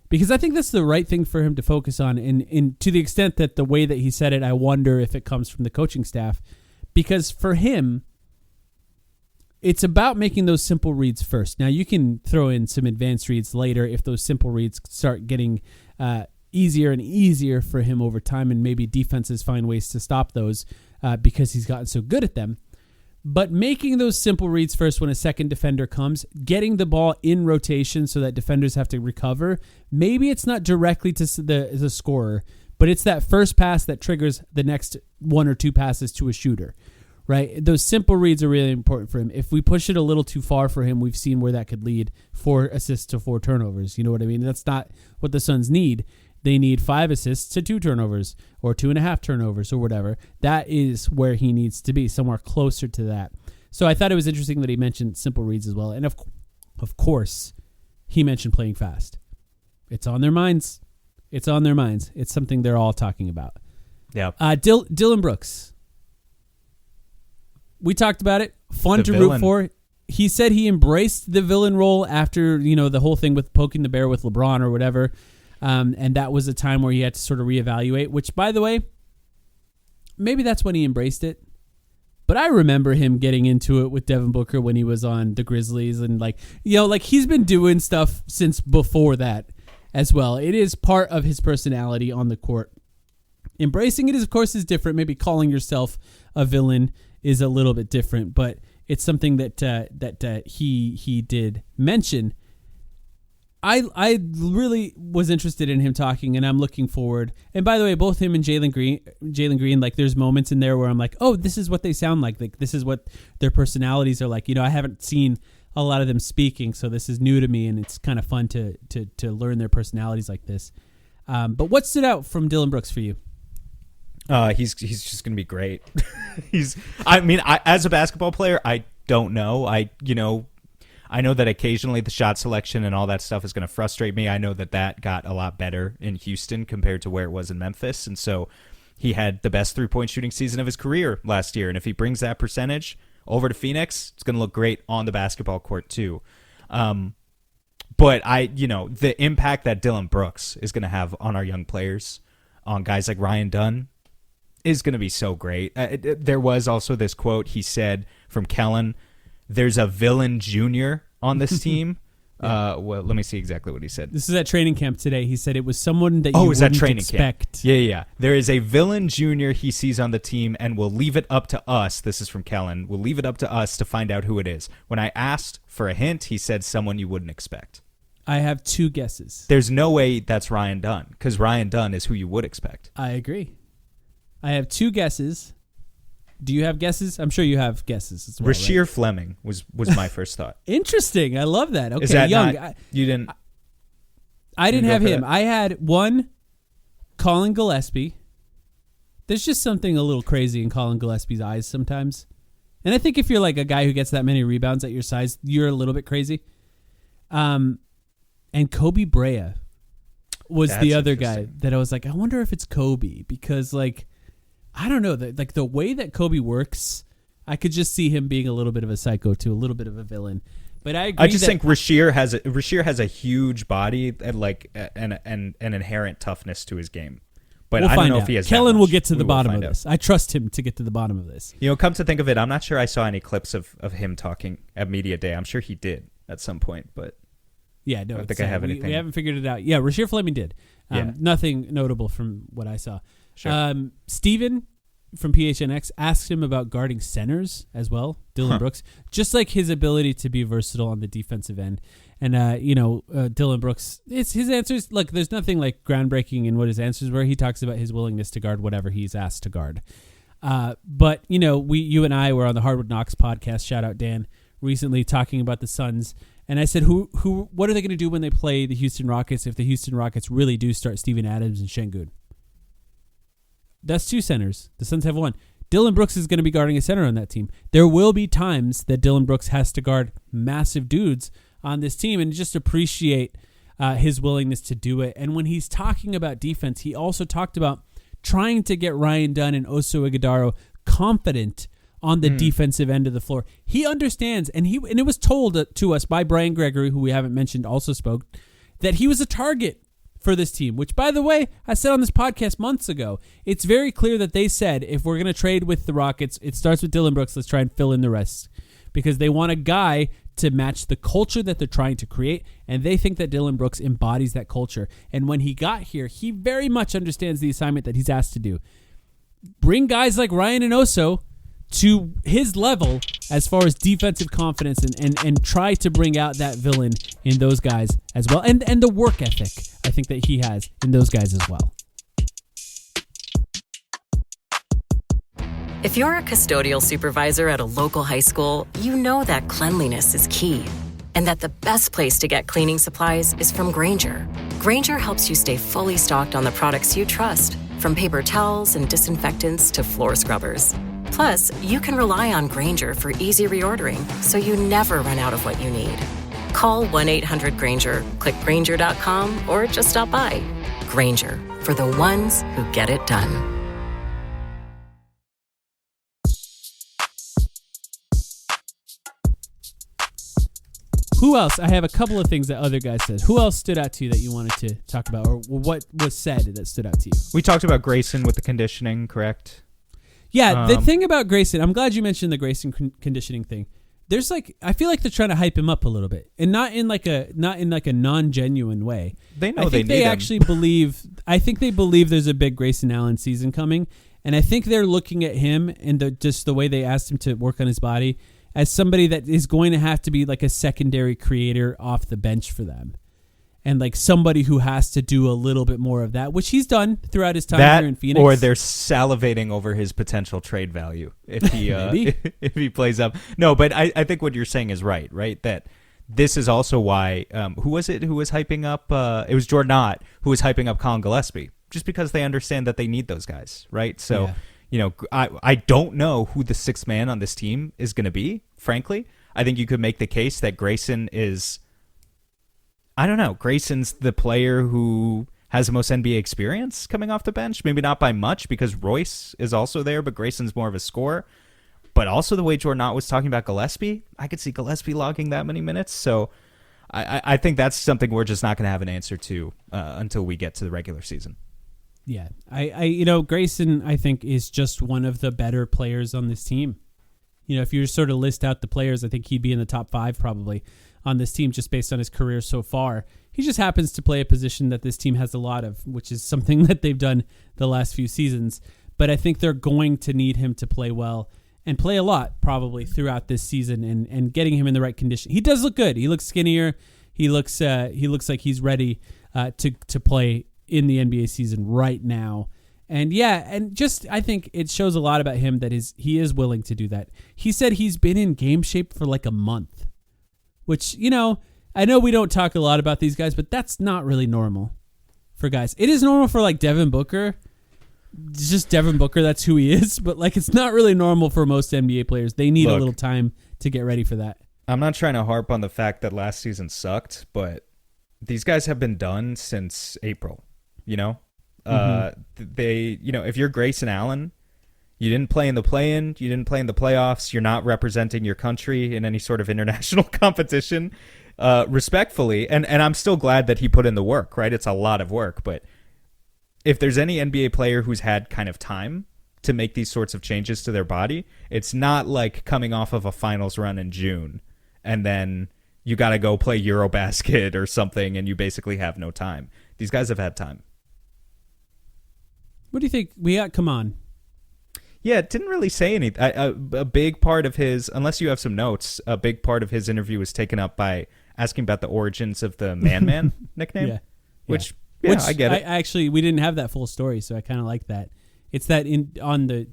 because I think that's the right thing for him to focus on. And to the extent that the way that he said it, I wonder if it comes from the coaching staff, because for him, it's about making those simple reads first. Now, you can throw in some advanced reads later if those simple reads start getting easier and easier for him over time, and maybe defenses find ways to stop those because he's gotten so good at them. But making those simple reads first when a second defender comes, getting the ball in rotation so that defenders have to recover. Maybe it's not directly to the scorer, but it's that first pass that triggers the next 1 or 2 passes to a shooter. Right? Those simple reads are really important for him. If we push it a little too far for him, we've seen where that could lead 4 assists to 4 turnovers. You know what I mean? That's not what the Suns need. They need 5 assists to 2 turnovers or 2.5 turnovers or whatever. That is where he needs to be, somewhere closer to that. So I thought it was interesting that he mentioned simple reads as well. And of course, he mentioned playing fast. It's on their minds. It's on their minds. It's something they're all talking about. Yeah. Dillon Brooks. We talked about it. Fun to root for. He said he embraced the villain role after, the whole thing with poking the bear with LeBron or whatever. And that was a time where he had to sort of reevaluate, which, by the way, maybe that's when he embraced it. But I remember him getting into it with Devin Booker when he was on the Grizzlies. And, he's been doing stuff since before that. as well. It is part of his personality on the court. Embracing it, of course, is different. Maybe calling yourself a villain is a little bit different, but it's something that he did mention. I really was interested in him talking, and I'm looking forward. And by the way, both him and Jalen Green, like there's moments in there where I'm like, oh, this is what they sound like. Like this is what their personalities are like. I haven't seen a lot of them speaking, so this is new to me, and it's kind of fun to learn their personalities like this. But what stood out from Dillon Brooks for you? He's just gonna be great. As a basketball player, I don't know. I know that occasionally the shot selection and all that stuff is going to frustrate me. I know that got a lot better in Houston compared to where it was in Memphis. And so he had the best three-point shooting season of his career last year. And if he brings that percentage over to Phoenix, it's going to look great on the basketball court too. But the impact that Dillon Brooks is going to have on our young players, on guys like Ryan Dunn, is going to be so great. There was also this quote he said from Kellen, there's a villain junior on this team. Well, let me see exactly what he said. This is at training camp today. He said it was someone that you wouldn't expect. Camp? Yeah. There is a villain junior he sees on the team, and we'll leave it up to us. This is from Kellen. We'll leave it up to us to find out who it is. When I asked for a hint, he said someone you wouldn't expect. I have two guesses. There's no way that's Ryan Dunn, because Ryan Dunn is who you would expect. I agree. I have two guesses. Do you have guesses? I'm sure you have guesses as well. Rasheer right? Fleming was my first thought. Interesting. I love that. Okay, is that young. You didn't. I didn't have him. That? I had one, Colin Gillespie. There's just something a little crazy in Colin Gillespie's eyes sometimes, and I think if you're like a guy who gets that many rebounds at your size, you're a little bit crazy. And Kobe Brea was the other guy that I was like, I wonder if it's Kobe, because like, I don't know, the way that Kobe works, I could just see him being a little bit of a psycho too, a little bit of a villain. But I agree. I just think Rasheer has a huge body and like an inherent toughness to his game. But I don't know if he has. Kellen will get to the bottom of this. I trust him to get to the bottom of this. Come to think of it, I'm not sure I saw any clips of him talking at Media Day. I'm sure he did at some point, but yeah, no, I don't think I have anything. We haven't figured it out. Yeah, Rasheer Fleming did. Nothing notable from what I saw. Sure. Steven from PHNX asked him about guarding centers as well, Dillon Brooks, just like his ability to be versatile on the defensive end. And, Dillon Brooks, his answers, look, there's nothing like groundbreaking in what his answers were. He talks about his willingness to guard whatever he's asked to guard. But, you and I were on the Hardwood Knocks podcast, shout out Dan, recently talking about the Suns. And I said, what are they going to do when they play the Houston Rockets if the Houston Rockets really do start Steven Adams and Şengün? That's two centers. The Suns have one. Dillon Brooks is going to be guarding a center on that team. There will be times that Dillon Brooks has to guard massive dudes on this team, and just appreciate his willingness to do it. And when he's talking about defense, he also talked about trying to get Ryan Dunn and Oso Ighodaro confident on the defensive end of the floor. He understands, and it was told to us by Brian Gregory, who we haven't mentioned, also spoke, that he was a target for this team, which, by the way, I said on this podcast months ago. It's very clear that they said, if we're going to trade with the Rockets, it starts with Dillon Brooks. Let's try and fill in the rest, because they want a guy to match the culture that they're trying to create, and they think that Dillon Brooks embodies that culture. And when he got here, he very much understands the assignment that he's asked to do. Bring guys like Ryan and Oso to his level as far as defensive confidence, and try to bring out that villain in those guys as well. And the work ethic, I think, that he has in those guys as well. If you're a custodial supervisor at a local high school, you know that cleanliness is key, and that the best place to get cleaning supplies is from Grainger. Grainger helps you stay fully stocked on the products you trust, from paper towels and disinfectants to floor scrubbers. Plus, you can rely on Grainger for easy reordering, so you never run out of what you need. Call 1-800-GRAINGER, click Grainger.com, or just stop by. Grainger, for the ones who get it done. Who else? I have a couple of things that other guys said. Who else stood out to you that you wanted to talk about, or what was said that stood out to you? We talked about Grayson with the conditioning, correct? Yeah, the thing about Grayson, I'm glad you mentioned the Grayson conditioning thing. there's like, I feel like they're trying to hype him up a little bit, and not in like a non-genuine way. They know I think they need him. actually believe. I think they believe there's a big Grayson Allen season coming, and I think they're looking at him and just the way they asked him to work on his body as somebody that is going to have to be like a secondary creator off the bench for them. And like somebody who has to do a little bit more of that, which he's done throughout his time here in Phoenix. Or they're salivating over his potential trade value if he if he plays up. No, but I think what you're saying is right? That this is also why who was it who was hyping up? It was Jordan Ott who was hyping up Colin Gillespie, just because they understand that they need those guys, right? So I don't know who the sixth man on this team is going to be. Frankly, I think you could make the case that Grayson is. I don't know. Grayson's the player who has the most NBA experience coming off the bench. Maybe not by much because Royce is also there, but Grayson's more of a scorer. But also the way Jordan Ott was talking about Gillespie, I could see Gillespie logging that many minutes. So I think that's something we're just not going to have an answer to until we get to the regular season. Yeah, I Grayson, I think, is just one of the better players on this team. If you sort of list out the players, I think he'd be in the top 5 probably on this team just based on his career so far. He just happens to play a position that this team has a lot of, which is something that they've done the last few seasons. But I think they're going to need him to play well and play a lot probably throughout this season and getting him in the right condition. He does look good. He looks skinnier. He looks like he's ready to play in the NBA season right now. And just I think it shows a lot about him that he is willing to do that. He said he's been in game shape for like a month, which, I know we don't talk a lot about these guys, but that's not really normal for guys. It is normal for like Devin Booker. It's just Devin Booker, that's who he is. But like it's not really normal for most NBA players. They need a little time to get ready for that. I'm not trying to harp on the fact that last season sucked, but these guys have been done since April, They, if you're Grayson Allen, you didn't play in the play-in, you didn't play in the playoffs, you're not representing your country in any sort of international competition, respectfully, and I'm still glad that he put in the work, right? It's a lot of work, but if there's any NBA player who's had kind of time to make these sorts of changes to their body, it's not like coming off of a finals run in June, and then you got to go play Eurobasket or something, and you basically have no time. These guys have had time. What do you think? Come on. Yeah, it didn't really say anything. A big part of his, unless you have some notes, a big part of his interview was taken up by asking about the origins of the Man nickname. Which I get it. We didn't have that full story, so I kind of like that. It's that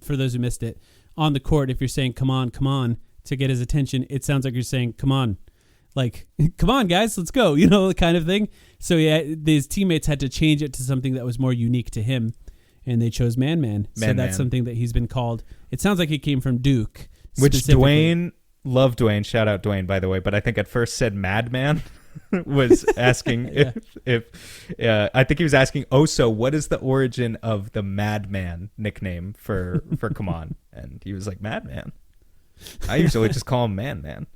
for those who missed it, on the court, if you're saying come on to get his attention, it sounds like you're saying come on. Like, come on, guys, let's go, the kind of thing. So his teammates had to change it to something that was more unique to him. And they chose Man. So that's something that he's been called. It sounds like it came from Duke. Which Dwayne, love Dwayne, shout out Dwayne, by the way, but I think at first said Madman was asking if I think he was asking, so what is the origin of the Madman nickname for Come On? And he was like, Madman. I usually just call him Man.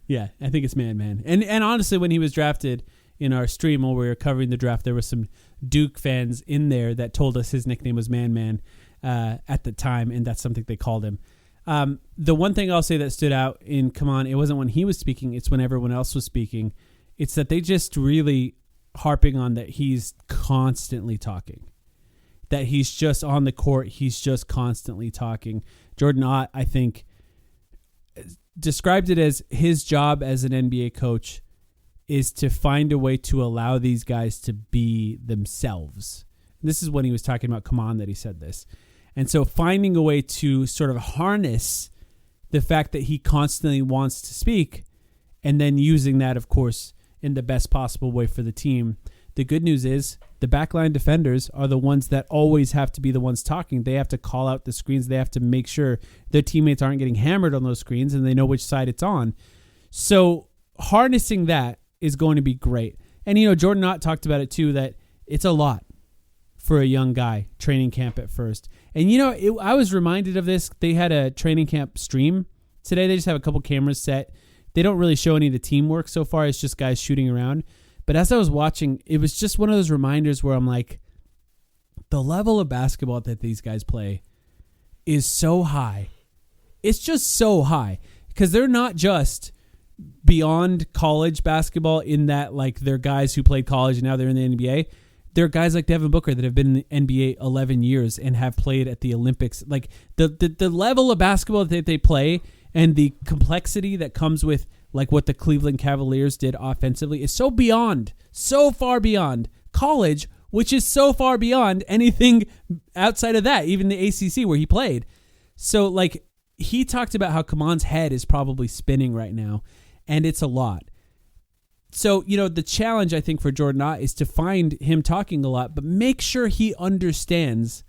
Yeah, I think it's Man. And honestly, when he was drafted in our stream while we were covering the draft, there was some Duke fans in there that told us his nickname was Man at the time, and that's something they called him. The one thing I'll say that stood out in Come On, it wasn't when he was speaking, it's when everyone else was speaking. It's that they just really harping on that he's constantly talking. That he's just on the court, he's just constantly talking. Jordan Ott, I think, described it as his job as an NBA coach is to find a way to allow these guys to be themselves. This is when he was talking about Come On that he said this. And so finding a way to sort of harness the fact that he constantly wants to speak and then using that, of course, in the best possible way for the team. The good news is the backline defenders are the ones that always have to be the ones talking. They have to call out the screens. They have to make sure their teammates aren't getting hammered on those screens and they know which side it's on. So harnessing that is going to be great. And, Jordan Ott talked about it too, that it's a lot for a young guy, training camp at first. And, I was reminded of this. They had a training camp stream today. They just have a couple cameras set. They don't really show any of the teamwork so far. It's just guys shooting around. But as I was watching, it was just one of those reminders where I'm like, the level of basketball that these guys play is so high. It's just so high. because they're not just beyond college basketball in that like they're guys who played college and now they're in the NBA. They're guys like Devin Booker that have been in the NBA 11 years and have played at the Olympics. Like the level of basketball that they play and the complexity that comes with like what the Cleveland Cavaliers did offensively is so far beyond college, which is so far beyond anything outside of that, even the ACC where he played. So like he talked about how Kaman's head is probably spinning right now, and it's a lot. So, the challenge I think for Jordan Ott is to find him talking a lot, but make sure he understands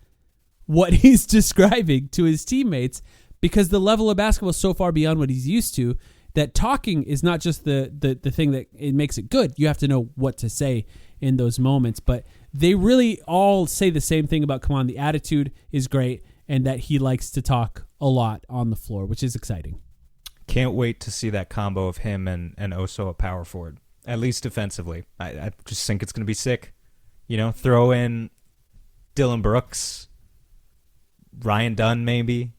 what he's describing to his teammates, because the level of basketball is so far beyond what he's used to that talking is not just the thing that it makes it good. You have to know what to say in those moments. But they really all say the same thing about Kaman. The attitude is great and that he likes to talk a lot on the floor, which is exciting. Can't wait to see that combo of him and Oso at power forward, at least defensively. I just think it's going to be sick. Throw in Dylan Brooks, Ryan Dunn maybe,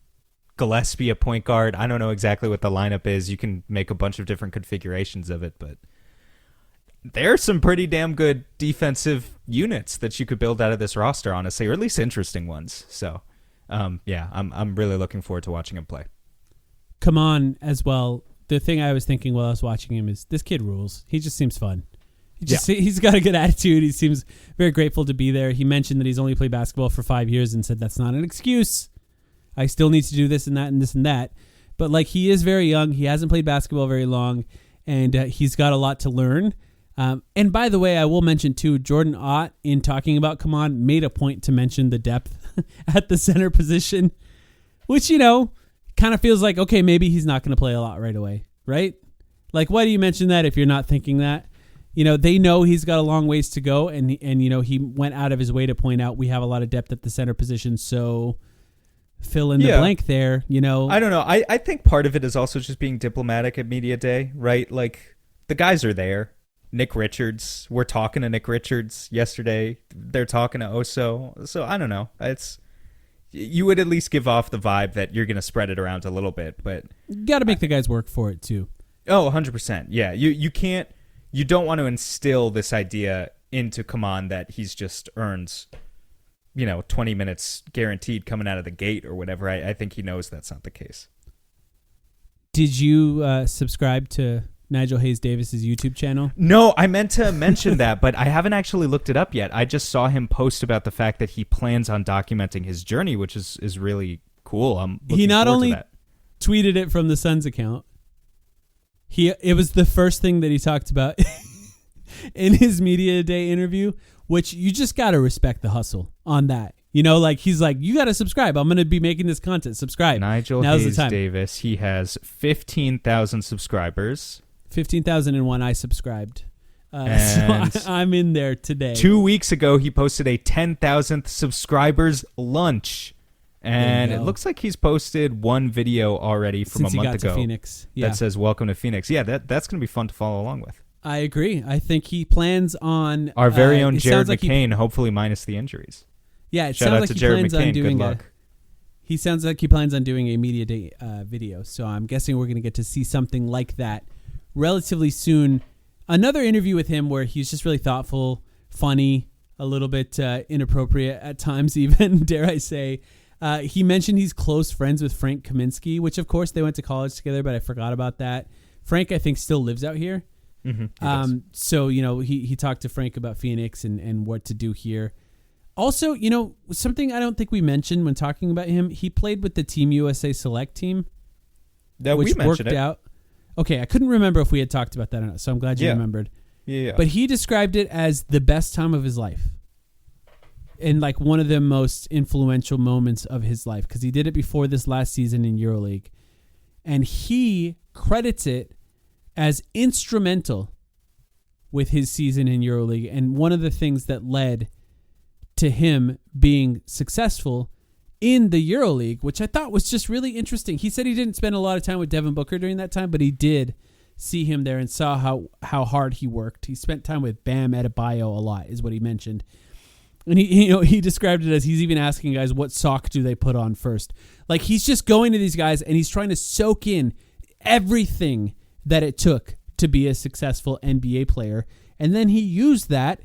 Gillespie at point guard. I don't know exactly what the lineup is. You can make a bunch of different configurations of it, but there are some pretty damn good defensive units that you could build out of this roster, honestly, or at least interesting ones. So, I'm really looking forward to watching him play. Kaman as well. The thing I was thinking while I was watching him is this kid rules. He just seems fun. He's got a good attitude. He seems very grateful to be there. He mentioned that he's only played basketball for 5 years and said that's not an excuse. I still need to do this and that and this and that. But like he is very young. He hasn't played basketball very long, and he's got a lot to learn. And by the way, I will mention too, Jordan Ott, in talking about Kaman, made a point to mention the depth at the center position, which, kind of feels like, okay, maybe he's not going to play a lot right away, right? Like, why do you mention that if you're not thinking that? They know he's got a long ways to go, and he went out of his way to point out we have a lot of depth at the center position, so fill in the blank there, I don't know. I think part of it is also just being diplomatic at media day, right? Like, the guys are there. Nick Richards, we're talking to Nick Richards yesterday. They're talking to Oso. So I don't know. You would at least give off the vibe that you're going to spread it around a little bit, but you got to make the guys work for it too. Oh, 100%. Yeah. You don't want to instill this idea into Kaman that he's just earned, 20 minutes guaranteed coming out of the gate or whatever. I think he knows that's not the case. Did you subscribe to Nigel Hayes Davis's YouTube channel? No, I meant to mention that, but I haven't actually looked it up yet. I just saw him post about the fact that he plans on documenting his journey, which is really cool. I'm looking he not forward only to that. tweeted it from the Suns account, it was the first thing that he talked about in his media day interview, which you just got to respect the hustle on that. He's like, you got to subscribe. I'm going to be making this content. Subscribe. Nigel Now's Hayes the time. Davis, he has 15,000 subscribers. 15,001 I subscribed. And so I'm in there today. 2 weeks ago, he posted a 10,000th subscribers lunch. And it looks like he's posted one video already from Since a month he got ago to Phoenix. Yeah. that says, "Welcome to Phoenix." Yeah, that's going to be fun to follow along with. I agree. I think he plans on... Our very own Jared like McCain, hopefully minus the injuries. Yeah, it Shout sounds out like to he Jared plans on McCain. doing Good luck. He sounds like he plans on doing a media day video. So I'm guessing we're going to get to see something like that relatively soon. Another interview with him where he's just really thoughtful, funny, a little bit inappropriate at times even, dare I say. He mentioned he's close friends with Frank Kaminsky, which of course they went to college together, but I forgot about that. Frank, I think, still lives out here. Mm-hmm, so, he talked to Frank about Phoenix and what to do here. Also, something I don't think we mentioned when talking about him, he played with the Team USA Select team, which worked out. Okay, I couldn't remember if we had talked about that or not, so I'm glad you remembered. Yeah. But he described it as the best time of his life and like one of the most influential moments of his life because he did it before this last season in EuroLeague. And he credits it as instrumental with his season in EuroLeague and one of the things that led to him being successful in the EuroLeague, which I thought was just really interesting. He said he didn't spend a lot of time with Devin Booker during that time, but he did see him there and saw how hard he worked. He spent time with Bam Adebayo a lot, is what he mentioned. And he described it as he's even asking guys what sock do they put on first. Like he's just going to these guys and he's trying to soak in everything that it took to be a successful NBA player. And then he used that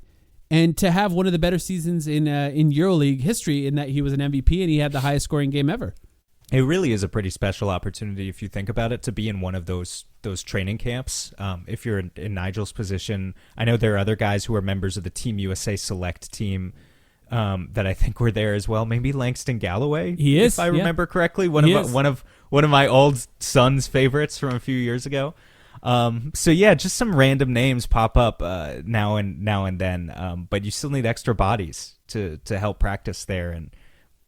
and to have one of the better seasons in EuroLeague history, in that he was an MVP and he had the highest scoring game ever. It really is a pretty special opportunity, if you think about it, to be in one of those training camps. If you're in Nigel's position, I know there are other guys who are members of the Team USA Select team that I think were there as well. Maybe Langston Galloway, he is, if I remember correctly, one of my old Suns favorites from a few years ago. So yeah, just some random names pop up now and then, but you still need extra bodies to help practice there, and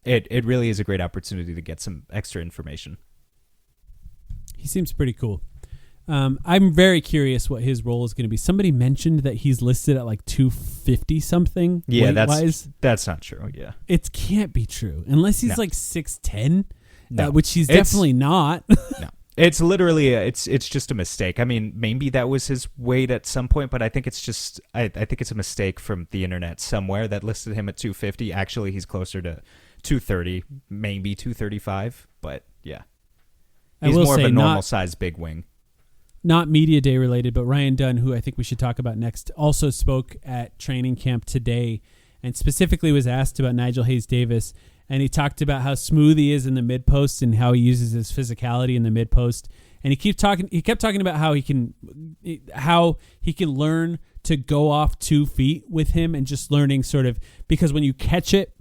it really is a great opportunity to get some extra information. He seems pretty cool. I'm very curious what his role is going to be. Somebody mentioned that he's listed at like 250 something. Yeah, weight-wise. that's not true. Yeah, it can't be true unless he's like 6'10", no. Which he's definitely not. No. It's literally it's just a mistake. I mean, maybe that was his weight at some point, but I think it's just I think it's a mistake from the internet somewhere that listed him at 250. Actually, he's closer to 230, maybe 235, but yeah. He's more of a normal size big wing. Not media day related, but Ryan Dunn, who I think we should talk about next, also spoke at training camp today and specifically was asked about Nigel Hayes-Davis. And he talked about how smooth he is in the mid post and how he uses his physicality in the mid post. And he kept talking about how he can learn to go off 2 feet with him, and just learning sort of, because when you catch it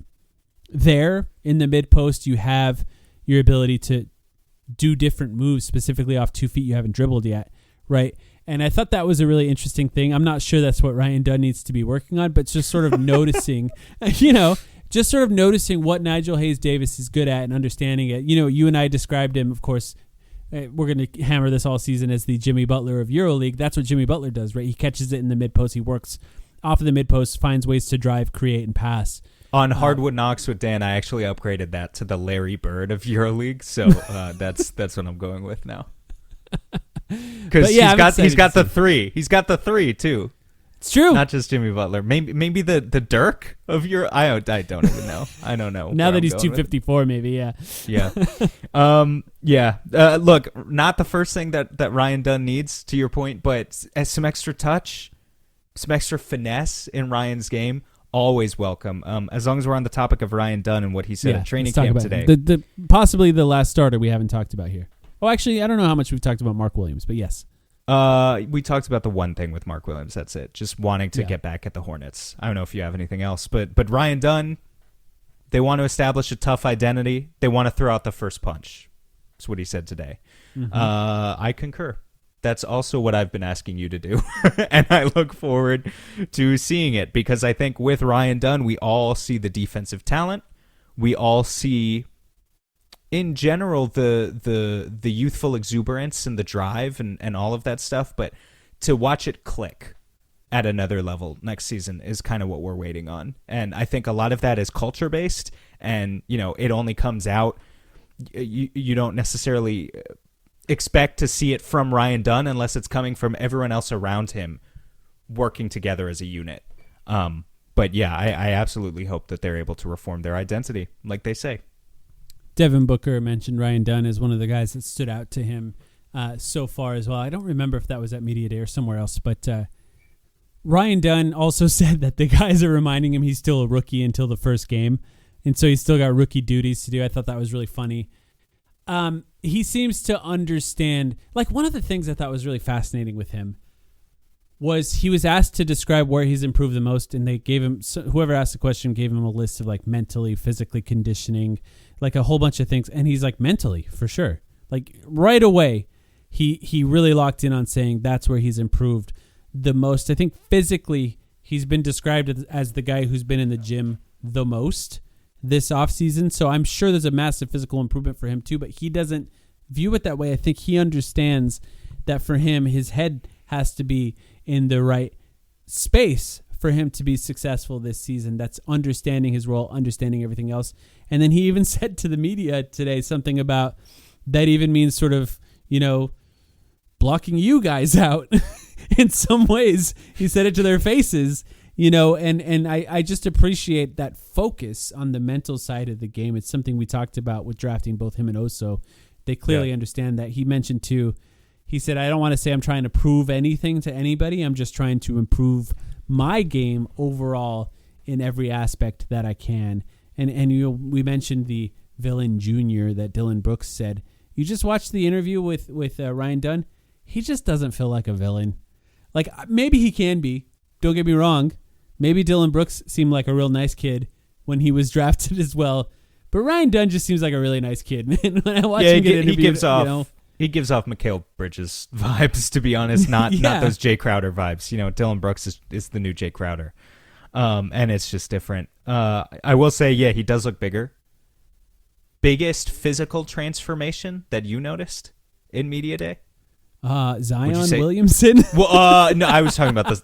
there in the mid post, you have your ability to do different moves specifically off 2 feet you haven't dribbled yet, right? And I thought that was a really interesting thing. I'm not sure that's what Ryan Dunn needs to be working on, but just sort of noticing, just sort of noticing what Nigel Hayes-Davis is good at and understanding it. You and I described him, of course, we're going to hammer this all season, as the Jimmy Butler of EuroLeague. That's what Jimmy Butler does, right? He catches it in the mid-post. He works off of the mid-post, finds ways to drive, create, and pass. On Hardwood Knocks with Dan, I actually upgraded that to the Larry Bird of EuroLeague, so that's what I'm going with now. Because he's got the three. He's got the three, too. It's true. Not just Jimmy Butler. Maybe the Dirk of your. I don't even know. I don't know. Now that he's 254, maybe. Yeah. Yeah. Yeah. Look, not the first thing that Ryan Dunn needs, to your point, but as some extra touch, some extra finesse in Ryan's game, always welcome. As long as we're on the topic of Ryan Dunn and what he said at training camp today. The possibly the last starter we haven't talked about here. Oh, actually, I don't know how much we've talked about Mark Williams, but yes. We talked about the one thing with Mark Williams. That's it. Just wanting to get back at the Hornets. I don't know if you have anything else, but Ryan Dunn, they want to establish a tough identity. They want to throw out the first punch. That's what he said today. Mm-hmm. I concur. That's also what I've been asking you to do. And I look forward to seeing it, because I think with Ryan Dunn, we all see the defensive talent. We all see, in general, the youthful exuberance and the drive and all of that stuff, but to watch it click at another level next season is kind of what we're waiting on. And I think a lot of that is culture based, and it only comes out, you don't necessarily expect to see it from Ryan Dunn unless it's coming from everyone else around him working together as a unit. But yeah, I absolutely hope that they're able to reform their identity, like they say. Devin Booker mentioned Ryan Dunn as one of the guys that stood out to him so far as well. I don't remember if that was at Media Day or somewhere else, but Ryan Dunn also said that the guys are reminding him he's still a rookie until the first game, and so he's still got rookie duties to do. I thought that was really funny. He seems to understand, like, one of the things I thought was really fascinating with him was he was asked to describe where he's improved the most, and they gave him, whoever asked the question gave him a list of like mentally, physically, conditioning, like a whole bunch of things. And he's like, mentally, for sure. Like right away, he really locked in on saying that's where he's improved the most. I think physically, he's been described as the guy who's been in the gym the most this offseason. So I'm sure there's a massive physical improvement for him too, but he doesn't view it that way. I think he understands that for him, his head has to be in the right space for him to be successful this season. That's understanding his role, understanding everything else. And then he even said to the media today something about that even means sort of, blocking you guys out in some ways. He said it to their faces, and I just appreciate that focus on the mental side of the game. It's something we talked about with drafting both him and Oso. They clearly understand that. He mentioned too, He said, I don't want to say I'm trying to prove anything to anybody. I'm just trying to improve my game overall in every aspect that I can. And we mentioned the villain junior that Dylan Brooks said. You just watched the interview with Ryan Dunn. He just doesn't feel like a villain. Like, maybe he can be. Don't get me wrong. Maybe Dylan Brooks seemed like a real nice kid when he was drafted as well. But Ryan Dunn just seems like a really nice kid, man. When I watch him get interviewed, he gives off Mikal Bridges vibes, to be honest, not those Jay Crowder vibes. Dylan Brooks is the new Jay Crowder. And it's just different. I will say, he does look bigger. Biggest physical transformation that you noticed in Media Day? Zion Williamson. Well, no, I was talking about the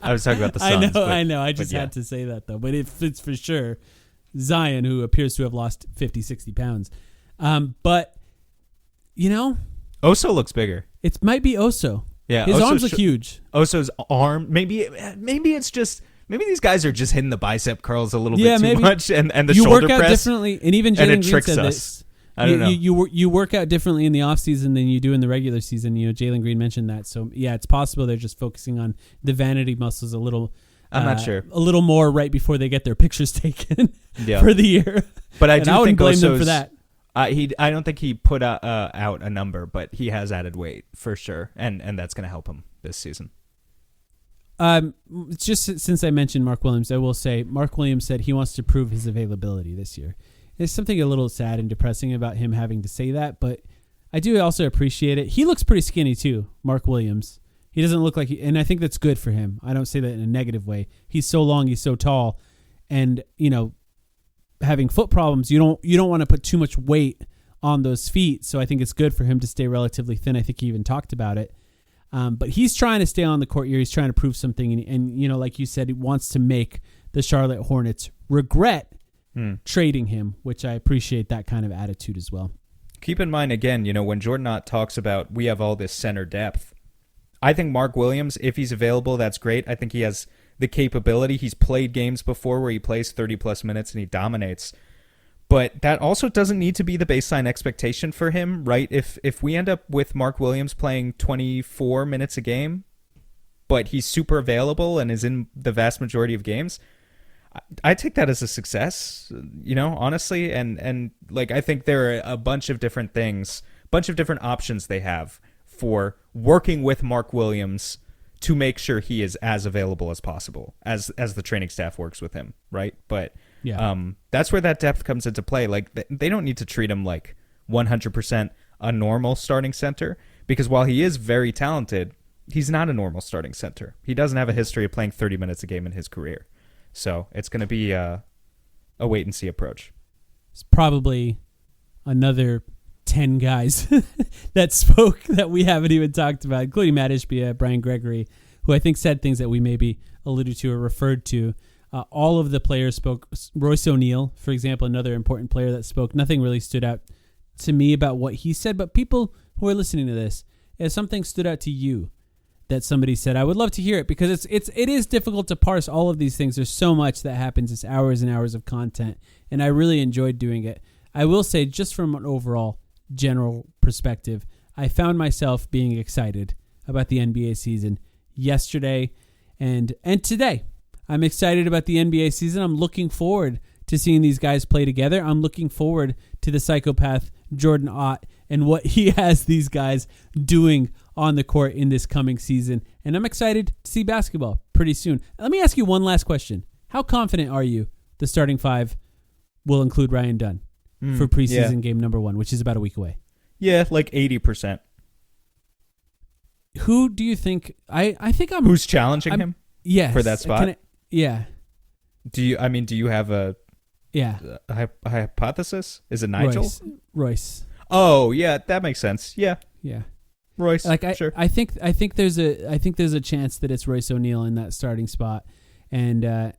Suns. I know. I just had to say that though, but it's for sure Zion, who appears to have lost 50, 60 pounds. But Oso looks bigger. It might be Oso. Yeah, his arms look huge. Oso's arm, maybe it's just. Maybe these guys are just hitting the bicep curls a little bit too much, and the you shoulder work out press differently, and even Jalen Green said this. I don't know. You work out differently in the off season than you do in the regular season. Jalen Green mentioned that, so it's possible they're just focusing on the vanity muscles a little. I'm not sure. A little more right before they get their pictures taken for the year. But I do wouldn't think blame them for that. I don't think he put out a number, but he has added weight for sure, and that's going to help him this season. Just since I mentioned Mark Williams, I will say Mark Williams said he wants to prove his availability this year. There's something a little sad and depressing about him having to say that, but I do also appreciate it. He looks pretty skinny too, Mark Williams. He doesn't look like and I think that's good for him. I don't say that in a negative way. He's so long, he's so tall, and having foot problems, you don't want to put too much weight on those feet. So I think it's good for him to stay relatively thin. I think he even talked about it. But he's trying to stay on the court here. He's trying to prove something. And like you said, he wants to make the Charlotte Hornets regret trading him, which I appreciate that kind of attitude as well. Keep in mind, again, when Jordan Ott talks about we have all this center depth, I think Mark Williams, if he's available, that's great. I think he has the capability. He's played games before where he plays 30-plus minutes and he dominates. But that also doesn't need to be the baseline expectation for him, right? If we end up with Mark Williams playing 24 minutes a game, but he's super available and is in the vast majority of games, I take that as a success, honestly. And I think there are a bunch of different things, bunch of different options they have for working with Mark Williams to make sure he is as available as possible as the training staff works with him, right? But that's where that depth comes into play. They don't need to treat him like 100% a normal starting center, because while he is very talented, he's not a normal starting center. He doesn't have a history of playing 30 minutes a game in his career. So it's going to be a wait-and-see approach. It's probably another 10 guys that spoke that we haven't even talked about, including Matt Ishbia, Brian Gregory, who I think said things that we maybe alluded to or referred to. All of the players spoke. Royce O'Neal, for example, another important player that spoke. Nothing really stood out to me about what he said, but people who are listening to this, if something stood out to you that somebody said, I would love to hear it, because it is difficult to parse all of these things. There's so much that happens. It's hours and hours of content, and I really enjoyed doing it. I will say, just from an overall general perspective, I found myself being excited about the NBA season yesterday and today. I'm excited about the NBA season. I'm looking forward to seeing these guys play together. I'm looking forward to the psychopath Jordan Ott and what he has these guys doing on the court in this coming season. And I'm excited to see basketball pretty soon. Let me ask you one last question. How confident are you the starting five will include Ryan Dunn for preseason game number 1, which is about a week away? Yeah, like 80%. Who do you think? I think I'm. Who's challenging him? Yes, for that spot. Yeah. Do you have a hypothesis? Is it Nigel? Royce. Oh yeah, that makes sense. Yeah. Royce. Sure. I think there's a chance that it's Royce O'Neal in that starting spot, and I'm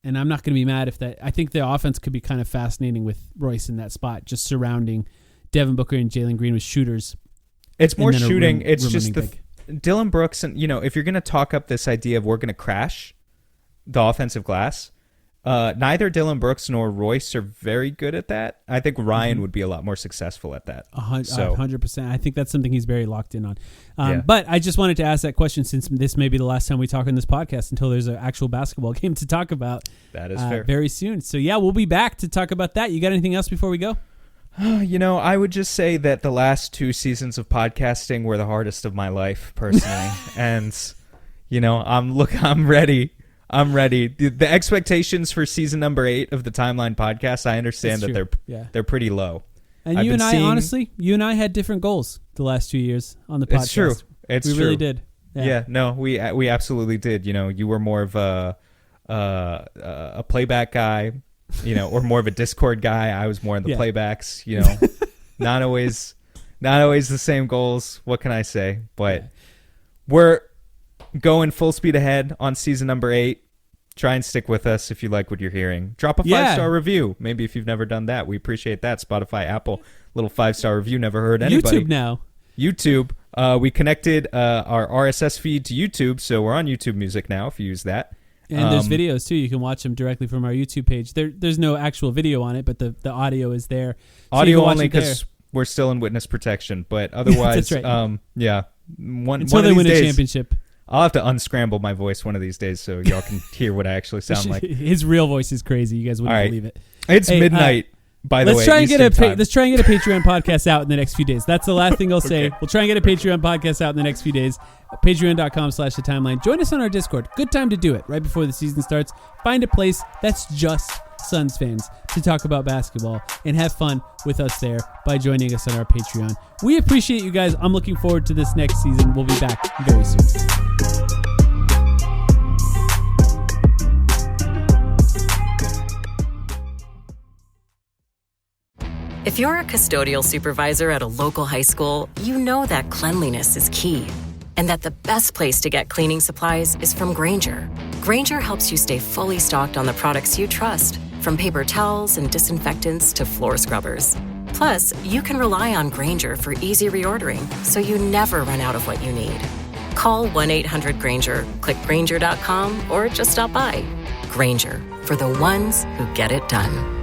not going to be mad if that. I think the offense could be kind of fascinating with Royce in that spot, just surrounding Devin Booker and Jalen Green with shooters. It's more shooting. It's just Dylan Brooks, and if you're going to talk up this idea of we're going to crash the offensive glass, neither Dylan Brooks nor Royce are very good at that. I think Ryan would be a lot more successful at that. 100%. I think that's something he's very locked in on. Yeah. But I just wanted to ask that question, since this may be the last time we talk on this podcast until there's an actual basketball game to talk about. That is fair. Very soon. So yeah, we'll be back to talk about that. You got anything else before we go? I would just say that the last 2 seasons of podcasting were the hardest of my life, personally. And, I'm ready. I'm ready. The expectations for season number 8 of the Timeline podcast, I understand That's that true. they're pretty low. And I've you been and I, seeing- honestly, you and I had different goals the last 2 years on the podcast. It's true. It's we true. really did. Yeah. No, we absolutely did. You were more of a playback guy, or more of a Discord guy. I was more in the Yeah. playbacks. Not always the same goals. What can I say? But we're going full speed ahead on season number 8. Try and stick with us if you like what you're hearing. Drop a 5-star review. Maybe if you've never done that, we appreciate that. Spotify, Apple, little 5-star review. Never heard anybody. YouTube now. YouTube. We connected our RSS feed to YouTube, so we're on YouTube Music now if you use that. And there's videos too. You can watch them directly from our YouTube page. There's no actual video on it, but the audio is there. So you Audio can watch only it there. because we're still in witness protection, but otherwise, That's right. One Until of they these win a days, championship. I'll have to unscramble my voice one of these days so y'all can hear what I actually sound like. His real voice is crazy. You guys wouldn't All right. believe it. It's Hey, midnight, by the way. Let's try and get Eastern time. let's try and get a Patreon podcast out in the next few days. That's the last thing I'll say. Okay. We'll try and get a Patreon podcast out in the next few days. Patreon.com/The Timeline. Join us on our Discord. Good time to do it right before the season starts. Find a place that's just Suns fans to talk about basketball and have fun with us there by joining us on our Patreon. We appreciate you guys. I'm looking forward to this next season. We'll be back very soon. If you're a custodial supervisor at a local high school, you know that cleanliness is key, and that the best place to get cleaning supplies is from Grainger. Grainger helps you stay fully stocked on the products you trust, from paper towels and disinfectants to floor scrubbers. Plus, you can rely on Grainger for easy reordering, so you never run out of what you need. Call 1-800-GRAINGER, click Grainger.com, or just stop by. Grainger, for the ones who get it done.